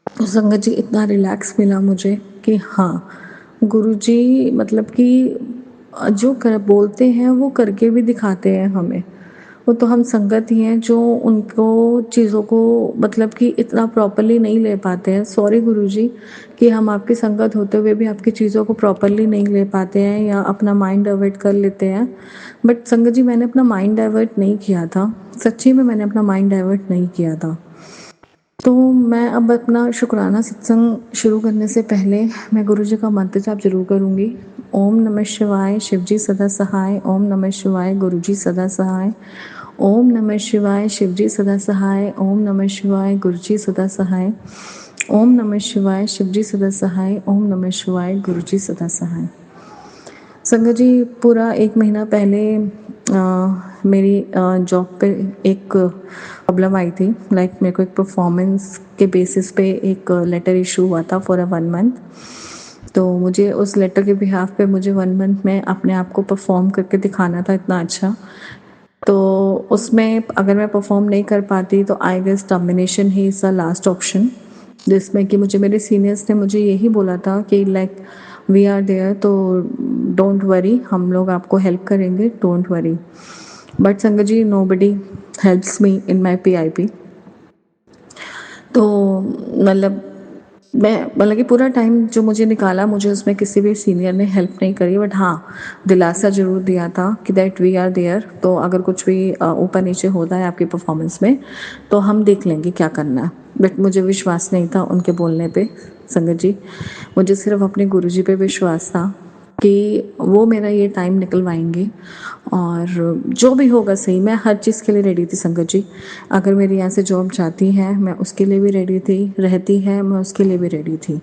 तो संगत जी इतना रिलैक्स मिला मुझे कि हाँ गुरु जी मतलब कि जो बोलते हैं वो करके भी दिखाते हैं हमें। वो तो हम संगत ही हैं जो उनको चीज़ों को मतलब कि इतना प्रॉपरली नहीं ले पाते हैं। सॉरी गुरुजी कि हम आपकी संगत होते हुए भी आपकी चीज़ों को प्रॉपरली नहीं ले पाते हैं या अपना माइंड डाइवर्ट कर लेते हैं। बट संगत जी मैंने अपना माइंड डाइवर्ट नहीं किया था, सच्ची में मैंने अपना माइंड डाइवर्ट नहीं किया था। तो मैं अब अपना शुक्राना सत्संग शुरू करने से पहले मैं गुरुजी का मंत्र जाप जरूर करूँगी। ओम नमः शिवाय, शिवजी सदा सहाय। ओम नमः शिवाय, गुरुजी सदा सहाय। ओम नमः शिवाय, शिवजी सदा सहाय। ओम नमः शिवाय, गुरुजी सदा सहाय। ओम नमः शिवाय, शिवजी सदा सहाय। ओम नमः शिवाय, गुरुजी सदा सहाय। संगत जी पूरा 1 महीना पहले मेरी जॉब पे एक प्रॉब्लम आई थी। मेरे को एक परफॉर्मेंस के बेसिस पे एक लेटर इशू हुआ था फॉर 1 मंथ। तो मुझे उस लेटर के बिहाफ पे मुझे 1 मंथ में अपने आप को परफॉर्म करके दिखाना था इतना अच्छा। तो उसमें अगर मैं परफॉर्म नहीं कर पाती तो आई गेस टर्मिनेशन ही इज़ द लास्ट ऑप्शन, जिसमें कि मुझे मेरे सीनियर्स ने मुझे यही बोला था कि लाइक वी आर देयर, तो डोंट वरी, हम लोग आपको हेल्प करेंगे, डोंट वरी। बट संगत जी नोबडी हेल्प्स मी इन माई PIP। तो मतलब कि पूरा टाइम जो मुझे निकाला, मुझे उसमें किसी भी सीनियर ने हेल्प नहीं करी, बट हाँ दिलासा ज़रूर दिया था कि दैट वी आर देयर। तो अगर कुछ भी ऊपर नीचे होता है आपकी परफॉर्मेंस में तो हम देख लेंगे क्या करना है। बट मुझे विश्वास नहीं था उनके बोलने पे संगत जी, मुझे सिर्फ अपने गुरुजी पे विश्वास था कि वो मेरा ये टाइम निकलवाएंगे और जो भी होगा सही। मैं हर चीज़ के लिए रेडी थी संगत जी। अगर मेरी यहाँ से जॉब जाती है मैं उसके लिए भी रेडी थी, रहती है मैं उसके लिए भी रेडी थी।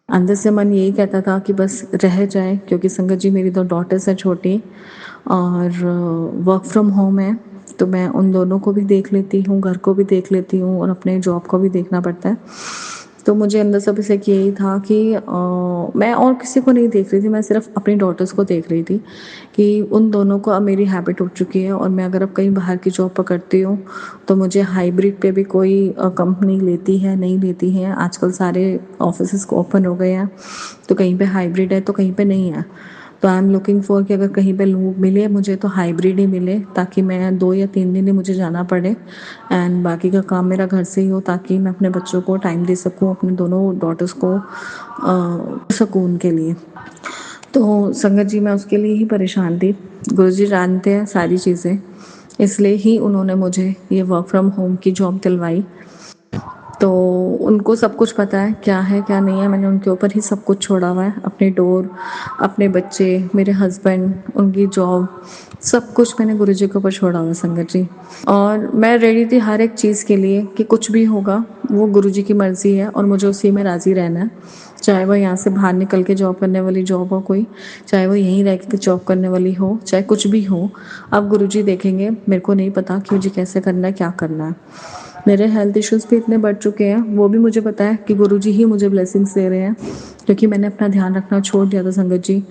अंदर से मन यही कहता था कि बस रह जाए, क्योंकि संगत जी मेरी 2 डॉटर्स हैं छोटी और वर्क फ्रॉम होम है, तो मैं उन दोनों को भी देख लेती हूँ, घर को भी देख लेती हूँ और अपने जॉब को भी देखना पड़ता है। तो मुझे अंदर से बस एक यही था कि मैं और किसी को नहीं देख रही थी, मैं सिर्फ अपनी डॉटर्स को देख रही थी कि उन दोनों को अब मेरी हैबिट हो चुकी है और मैं अगर अब कहीं बाहर की जॉब पकड़ती हूँ तो मुझे हाइब्रिड पे भी कोई कंपनी लेती है नहीं लेती है। आजकल सारे ऑफिसेस ओपन हो गए हैं, तो कहीं पे हाइब्रिड है तो कहीं पे नहीं है। तो आई एम लुकिंग फॉर कि अगर कहीं पे मिले मुझे तो हाइब्रिड ही मिले, ताकि मैं 2 या 3 दिन ही मुझे जाना पड़े एंड बाकी का काम मेरा घर से ही हो, ताकि मैं अपने बच्चों को टाइम दे सकूँ, अपने दोनों डॉटर्स को सुकून के लिए। तो संगत जी मैं उसके लिए ही परेशान थी। गुरुजी जानते हैं सारी चीज़ें, इसलिए ही उन्होंने मुझे ये वर्क फ्रॉम होम की जॉब दिलवाई। तो उनको सब कुछ पता है क्या नहीं है, मैंने उनके ऊपर ही सब कुछ छोड़ा हुआ है, अपने डोर, अपने बच्चे, मेरे हस्बैंड, उनकी जॉब, सब कुछ मैंने गुरुजी के ऊपर छोड़ा हुआ है संगत जी। और मैं रेडी थी हर एक चीज़ के लिए कि कुछ भी होगा वो गुरुजी की मर्ज़ी है और मुझे उसी में राज़ी रहना है। चाहे वो यहाँ से बाहर निकल के जॉब करने वाली जॉब हो कोई, चाहे वो यहीं रह के जॉब करने वाली हो, चाहे कुछ भी हो, अब गुरुजी देखेंगे। मेरे को नहीं पता कि मुझे कैसे करना है, क्या करना है। मेरे हेल्थ इश्यूज़ भी इतने बढ़ चुके हैं, वो भी मुझे पता है कि गुरुजी ही मुझे ब्लेसिंग्स दे रहे हैं, क्योंकि मैंने अपना ध्यान रखना छोड़ दिया था संगत जी।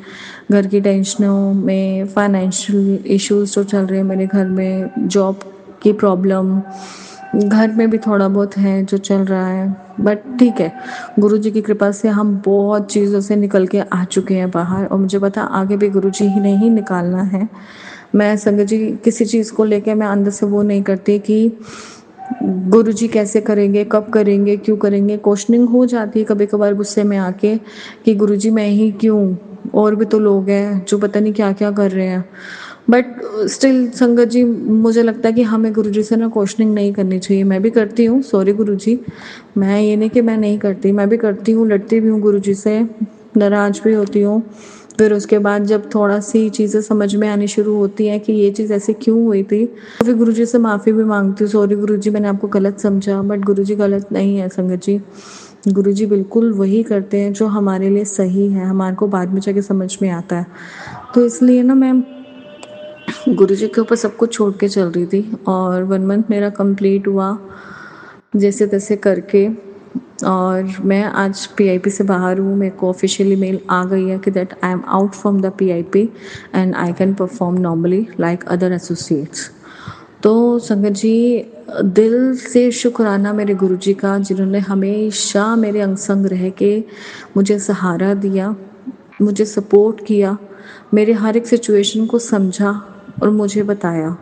घर की टेंशनों में, फाइनेंशियल इश्यूज़ जो चल रहे हैं मेरे घर में, जॉब की प्रॉब्लम, घर में भी थोड़ा बहुत है जो चल रहा है, बट ठीक है, गुरुजी की कृपा से हम बहुत चीज़ों से निकल के आ चुके हैं बाहर और मुझे पता आगे भी गुरुजी ही नहीं निकालना है। मैं संगत जी किसी चीज़ को लेके मैं अंदर से वो नहीं करती कि गुरुजी कैसे करेंगे, कब करेंगे, क्यों करेंगे। क्वेश्चनिंग हो जाती है कभी कभार गुस्से में आके कि गुरुजी मैं ही क्यों, और भी तो लोग हैं जो पता नहीं क्या क्या कर रहे हैं। बट स्टिल संगत जी मुझे लगता है कि हमें गुरुजी से ना क्वेश्चनिंग नहीं करनी चाहिए। मैं भी करती हूँ, सॉरी गुरुजी, मैं ये नहीं कि मैं नहीं करती, मैं भी करती हूँ, लड़ती भी हूँ गुरुजी से, नाराज़ भी होती हूँ। फिर उसके बाद जब थोड़ा सी चीज़ें समझ में आनी शुरू होती हैं कि ये चीज़ ऐसे क्यों हुई थी, तो फिर गुरुजी से माफ़ी भी मांगती हूँ, सॉरी गुरुजी मैंने आपको गलत समझा। बट गुरुजी गलत नहीं है संगत जी, गुरुजी बिल्कुल वही करते हैं जो हमारे लिए सही है, हमारे को बाद में जाके समझ में आता है। तो इसलिए ना मैं गुरुजी के ऊपर सब कुछ छोड़ के चल रही थी और 1 मंथ मेरा कंप्लीट हुआ जैसे तैसे करके, और मैं आज PIP से बाहर हूँ। मेरे को ऑफिशियली मेल आ गई है कि that I am out from the PIP and I can perform normally like other associates. तो संगत जी दिल से शुक्राना मेरे गुरुजी का, जिन्होंने हमेशा मेरे अंग संग रह के मुझे सहारा दिया, मुझे सपोर्ट किया, मेरे हर एक सिचुएशन को समझा और मुझे बताया।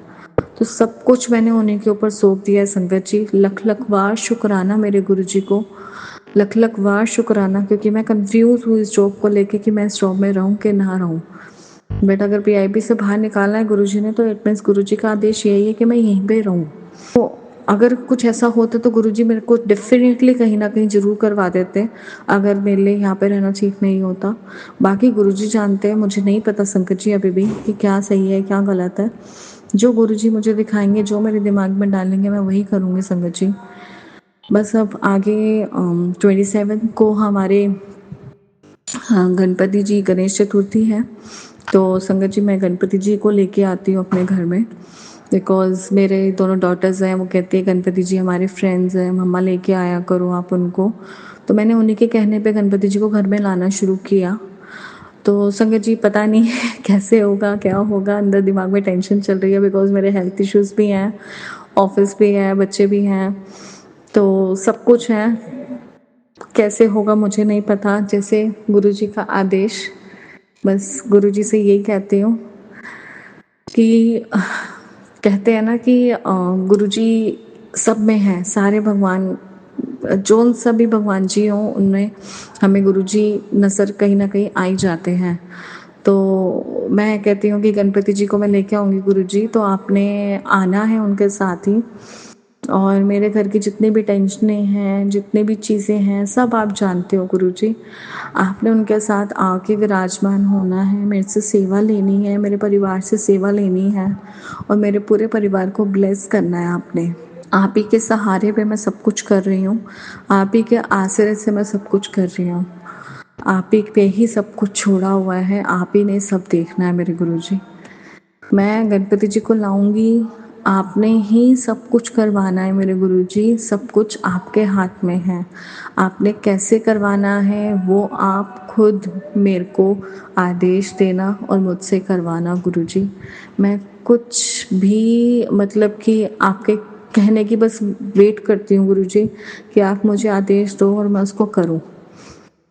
तो सब कुछ मैंने उन्हीं के ऊपर सौंप दिया है संगत जी। लख लख बार शुक्राना मेरे गुरुजी को, लख लख बार शुक्राना, क्योंकि मैं कंफ्यूज हूँ इस जॉब को लेके कि मैं इस जॉब में रहूँ कि ना रहूँ। बट अगर PIP से बाहर निकालना है गुरुजी ने तो इट मीन्स गुरुजी का आदेश यही है कि मैं यहीं पे रहूँ। तो अगर कुछ ऐसा होता तो गुरुजी मेरे को डेफिनेटली कहीं ना कहीं ज़रूर करवा देते अगर मेरे लिए यहाँ पे रहना ठीक नहीं होता। बाकी गुरुजी जानते हैं, मुझे नहीं पता संकट जी अभी भी कि क्या सही है क्या गलत है। जो गुरुजी मुझे दिखाएंगे, जो मेरे दिमाग में डालेंगे, मैं वही करूँगी संगत जी। बस अब आगे 27 को हमारे गणपति जी, गणेश चतुर्थी है, तो संगत जी मैं गणपति जी को लेके आती हूँ अपने घर में, बिकॉज़ मेरे दोनों डॉटर्स हैं, वो कहती है गणपति जी हमारे फ्रेंड्स हैं, मम्मा लेके आया करो आप उनको। तो मैंने उन्हीं के कहने पे गणपति जी को घर में लाना शुरू किया। तो संगत जी पता नहीं कैसे होगा, क्या होगा, अंदर दिमाग में टेंशन चल रही है, बिकॉज़ मेरे हेल्थ इश्यूज़ भी हैं, ऑफिस भी है, बच्चे भी हैं, तो सब कुछ है। कैसे होगा मुझे नहीं पता, जैसे गुरुजी का आदेश। बस गुरुजी से यही कहती हूँ कि कहते हैं ना कि गुरुजी सब में है, सारे भगवान जो सभी भगवान जी हों उनमें हमें गुरुजी नज़र कहीं ना कहीं आ ही जाते हैं। तो मैं कहती हूँ कि गणपति जी को मैं लेके आऊँगी गुरुजी, तो आपने आना है उनके साथ ही। और मेरे घर की जितनी भी टेंशनें हैं, जितनी भी चीज़ें हैं, सब आप जानते हो गुरुजी। आपने उनके साथ आके विराजमान होना है, मेरे से सेवा लेनी है, मेरे परिवार से सेवा लेनी है और मेरे पूरे परिवार को ब्लेस करना है आपने। आप ही के सहारे पे मैं सब कुछ कर रही हूँ, आप ही के आश्रय से मैं सब कुछ कर रही हूँ, आप ही पे ही सब कुछ छोड़ा हुआ है, आप ही ने सब देखना है मेरे गुरुजी। मैं गणपति जी को लाऊंगी, आपने ही सब कुछ करवाना है मेरे गुरुजी, सब कुछ आपके हाथ में है। आपने कैसे करवाना है वो आप खुद मेरे को आदेश देना और मुझसे करवाना गुरुजी। मैं कुछ भी मतलब कि आपके कहने की बस वेट करती हूँ गुरुजी कि आप मुझे आदेश दो और मैं उसको करूँ।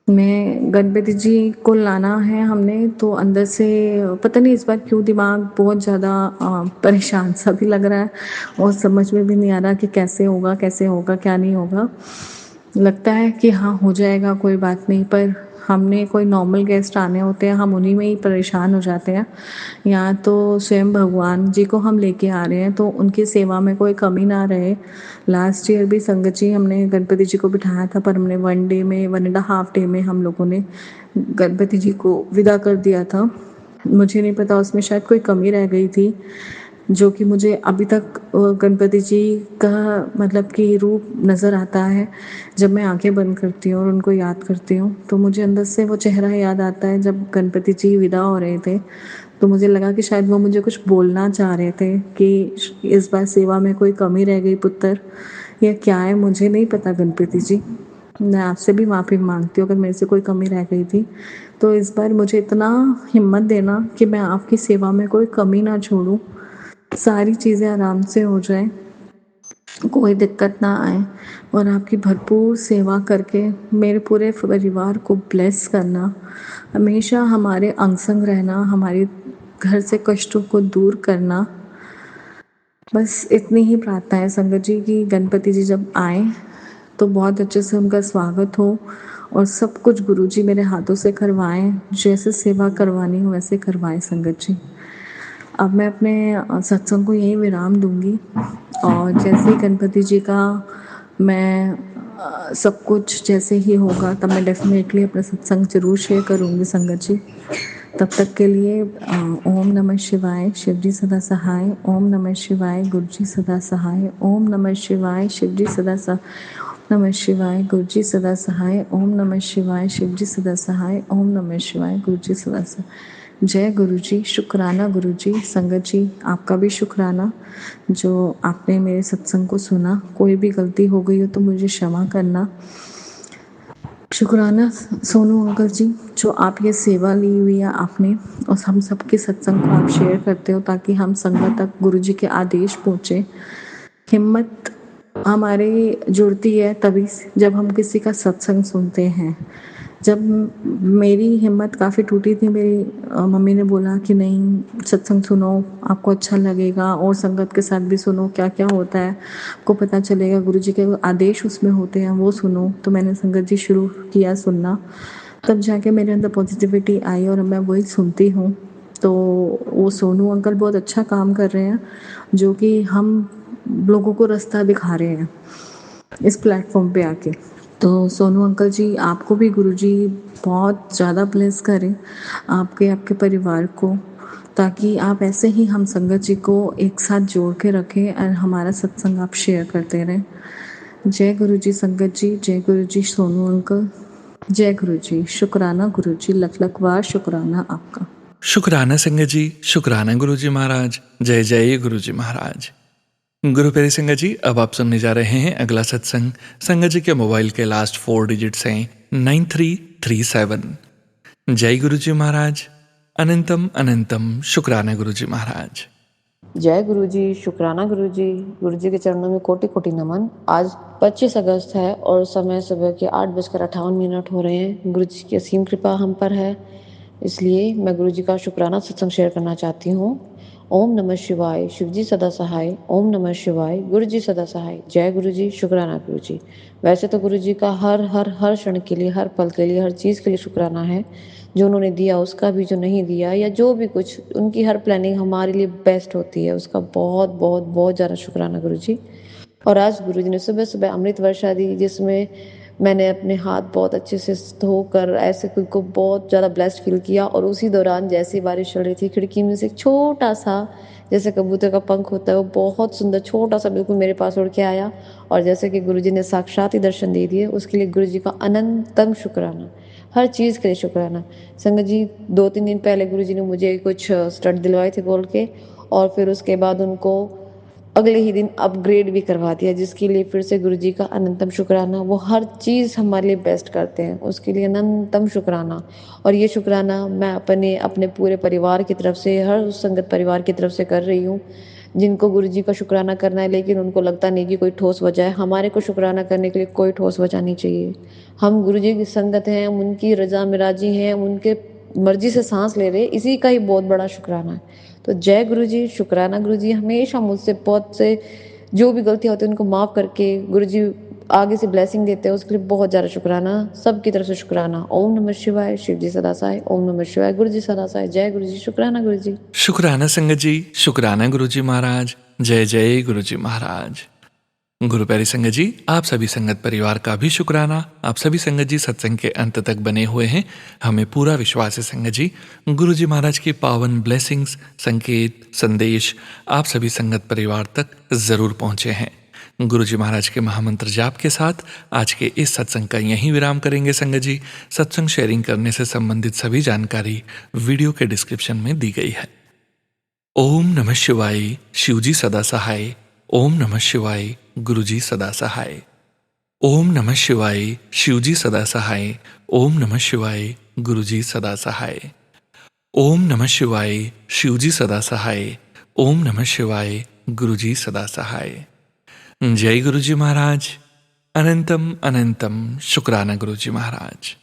मैं गणपति जी को लाना है हमने, तो अंदर से पता नहीं इस बार क्यों दिमाग बहुत ज़्यादा परेशान सा भी लग रहा है और समझ में भी नहीं आ रहा कि कैसे होगा क्या नहीं होगा। लगता है कि हाँ हो जाएगा, कोई बात नहीं, पर हमने कोई नॉर्मल गेस्ट आने होते हैं, हम उन्हीं में ही परेशान हो जाते हैं। यहाँ तो स्वयं भगवान जी को हम लेके आ रहे हैं, तो उनकी सेवा में कोई कमी ना रहे। लास्ट ईयर भी संगत जी हमने गणपति जी को बिठाया था, पर हमने 1.5 डे में हम लोगों ने गणपति जी को विदा कर दिया था। मुझे नहीं पता, उसमें शायद कोई कमी रह गई थी, जो कि मुझे अभी तक गणपति जी का मतलब कि रूप नज़र आता है। जब मैं आंखें बंद करती हूँ और उनको याद करती हूँ, तो मुझे अंदर से वो चेहरा याद आता है जब गणपति जी विदा हो रहे थे। तो मुझे लगा कि शायद वो मुझे कुछ बोलना चाह रहे थे कि इस बार सेवा में कोई कमी रह गई पुत्र, या क्या है मुझे नहीं पता गणपति जी। मैं आपसे भी माफ़ी मांगती हूँ अगर मेरे से कोई कमी रह गई थी। तो इस बार मुझे इतना हिम्मत देना कि मैं आपकी सेवा में कोई कमी ना छोड़ूं, सारी चीज़ें आराम से हो जाए, कोई दिक्कत ना आए, और आपकी भरपूर सेवा करके मेरे पूरे परिवार को ब्लेस करना, हमेशा हमारे अंग संग रहना, हमारे घर से कष्टों को दूर करना। बस इतनी ही प्रार्थना है संगत जी कि गणपति जी जब आए तो बहुत अच्छे से उनका स्वागत हो और सब कुछ गुरुजी मेरे हाथों से करवाएं, जैसे सेवा करवानी हो वैसे करवाएं संगत जी। अब मैं अपने सत्संग को यही विराम दूंगी, और जैसे ही गणपति जी का मैं सब कुछ जैसे ही होगा तब मैं डेफिनेटली अपना सत्संग जरूर शेयर करूंगी संगत जी। तब तक के लिए ओम नमः शिवाय, शिव जी सदा सहाय। ओम नमः शिवाय, गुरु जी सदा सहाय। ओम नमः शिवाय, शिव जी सदा सहाय। नमः शिवाय, गुरु जी सदा सहाय। ओम नमः शिवाय, शिव जी सदा सहाय। ओम नमः शिवाय, गुरु जी सदा सहाय। जय गुरु जी, शुक्राना गुरु जी। संगत जी आपका भी शुक्राना जो आपने मेरे सत्संग को सुना। कोई भी गलती हो गई हो तो मुझे क्षमा करना। शुक्राना सोनू अंकल जी जो आप ये सेवा ली हुई है आपने, और हम सबके सत्संग को आप शेयर करते हो ताकि हम संगत तक गुरु जी के आदेश पहुँचे। हिम्मत हमारी जुड़ती है तभी जब हम किसी का सत्संग सुनते हैं। जब मेरी हिम्मत काफ़ी टूटी थी, मेरी मम्मी ने बोला कि नहीं सत्संग सुनो, आपको अच्छा लगेगा, और संगत के साथ भी सुनो, क्या क्या होता है आपको पता चलेगा, गुरुजी के आदेश उसमें होते हैं वो सुनो। तो मैंने संगत जी शुरू किया सुनना, तब जाके मेरे अंदर पॉजिटिविटी आई और मैं वही सुनती हूँ। तो वो सोनू अंकल बहुत अच्छा काम कर रहे हैं, जो कि हम लोगों को रास्ता दिखा रहे हैं इस प्लेटफॉर्म पे आके। तो सोनू अंकल जी आपको भी गुरुजी बहुत ज़्यादा ब्लेस करें, आपके परिवार को, ताकि आप ऐसे ही हम संगत जी को एक साथ जोड़ के रखें और हमारा सत्संग आप शेयर करते रहें। जय गुरु जी संगत जी, जय गुरु जी सोनू अंकल, जय गुरु जी। शुक्राना गुरु जी, लख लख बार शुक्राना आपका। शुक्राना संगत जी, शुक्राना गुरु जी महाराज। जय जय गुरु जी महाराज। गुरु प्यारे संगत जी, अब आप सुनने जा रहे हैं अगला सत्संग। संगत जी के मोबाइल के लास्ट 4 डिजिट्स हैं 9337। जय गुरु जी महाराज। अनंतम अनंतम शुक्राना गुरु जी महाराज। जय गुरु जी, शुक्राना गुरु जी के चरणों में कोटि कोटि नमन। आज 25 अगस्त है और समय सुबह के 8:58 हो रहे हैं। गुरु जी की असीम कृपा हम पर है, इसलिए मैं गुरु जी का शुक्राना सत्संग शेयर करना चाहती हूँ। ओम नमः शिवाय, शिवजी सदा सहाय। ओम नमः शिवाय, गुरु जी सदा सहाय। जय गुरु जी, शुक्राना गुरु जी। वैसे तो गुरु जी का हर हर हर क्षण के लिए, हर पल के लिए, हर चीज़ के लिए शुक्राना है। जो उन्होंने दिया उसका भी, जो नहीं दिया या जो भी कुछ, उनकी हर प्लानिंग हमारे लिए बेस्ट होती है, उसका बहुत बहुत बहुत ज़्यादा शुक्राना गुरु जी। और आज गुरु जी ने सुबह सुबह अमृत वर्षा दी, जिसमें मैंने अपने हाथ बहुत अच्छे से धोकर ऐसे खुद को बहुत ज़्यादा ब्लेस्ड फील किया। और उसी दौरान जैसी बारिश चल रही थी, खिड़की में से एक छोटा सा, जैसे कबूतर का पंख होता है, वो बहुत सुंदर छोटा सा बिल्कुल मेरे पास उड़ के आया। और जैसे कि गुरु जी ने साक्षात ही दर्शन दे दिए, उसके लिए गुरु जी का अनंतम शुक्राना, हर चीज़ के लिए शुक्राना। संगत जी, 2-3 दिन पहले गुरु जी ने मुझे कुछ स्टड दिलवाए थे गोल्ड के, और फिर उसके बाद उनको अगले ही दिन अपग्रेड भी करवा दिया, जिसके लिए फिर से गुरु जी का अनंतम शुक्राना। वो हर चीज़ हमारे लिए बेस्ट करते हैं, उसके लिए अनंतम शुक्राना। और ये शुक्राना मैं अपने पूरे परिवार की तरफ से, हर उस संगत परिवार की तरफ से कर रही हूँ जिनको गुरु जी का शुक्राना करना है, लेकिन उनको लगता नहीं कि कोई ठोस वजह है। हमारे को शुक्राना करने के लिए कोई ठोस वजह नहीं चाहिए। हम गुरु जी की संगत हैं, हम उनकी रज़ा में राज़ी हैं, हम उनके मर्जी से सांस ले रहे हैं, इसी का ही बहुत बड़ा शुक्राना है। तो जय गुरु जी, शुक्राना गुरु जी। हमेशा मुझसे बहुत से जो भी गलतियाँ होती हैं उनको माफ़ करके गुरु जी आगे से ब्लेसिंग देते हैं, उसके लिए बहुत ज़्यादा शुक्राना, सबकी तरफ से शुक्राना। ओम नमः शिवाय, शिव जी सदा सहाय। ओम नमः शिवाय, गुरु जी सदा सहाय। जय गुरु जी, शुक्राना गुरु जी। शुक्राना संगत जी, शुक्राना गुरु जी महाराज। जय जय गुरु जी महाराज। गुरु प्यारी संगत जी, आप सभी संगत परिवार का भी शुक्राना। आप सभी संगत जी सत्संग के अंत तक बने हुए हैं। हमें पूरा विश्वास है संगत जी, गुरु जी महाराज की पावन ब्लेसिंग्स, संकेत, संदेश आप सभी संगत परिवार तक जरूर पहुंचे हैं। गुरु जी महाराज के महामंत्र जाप के साथ आज के इस सत्संग का यहीं विराम करेंगे संगत जी। सत्संग शेयरिंग करने से संबंधित सभी जानकारी वीडियो के डिस्क्रिप्शन में दी गई है। ओम नमः शिवाय, शिवजी सदा सहाय। ओम नमः शिवाय, गुरुजी सदा सहाय। ओम नमः शिवाय, शिवजी सदा सहाय। ओम नमः शिवाय, गुरुजी सदा सहाय। ओम नमः शिवाय, शिवजी सदा सहाय। ओम नमः शिवाय, गुरुजी सदा सहाय। जय गुरुजी महाराज। अनंतम अनंतम शुक्राना गुरुजी महाराज।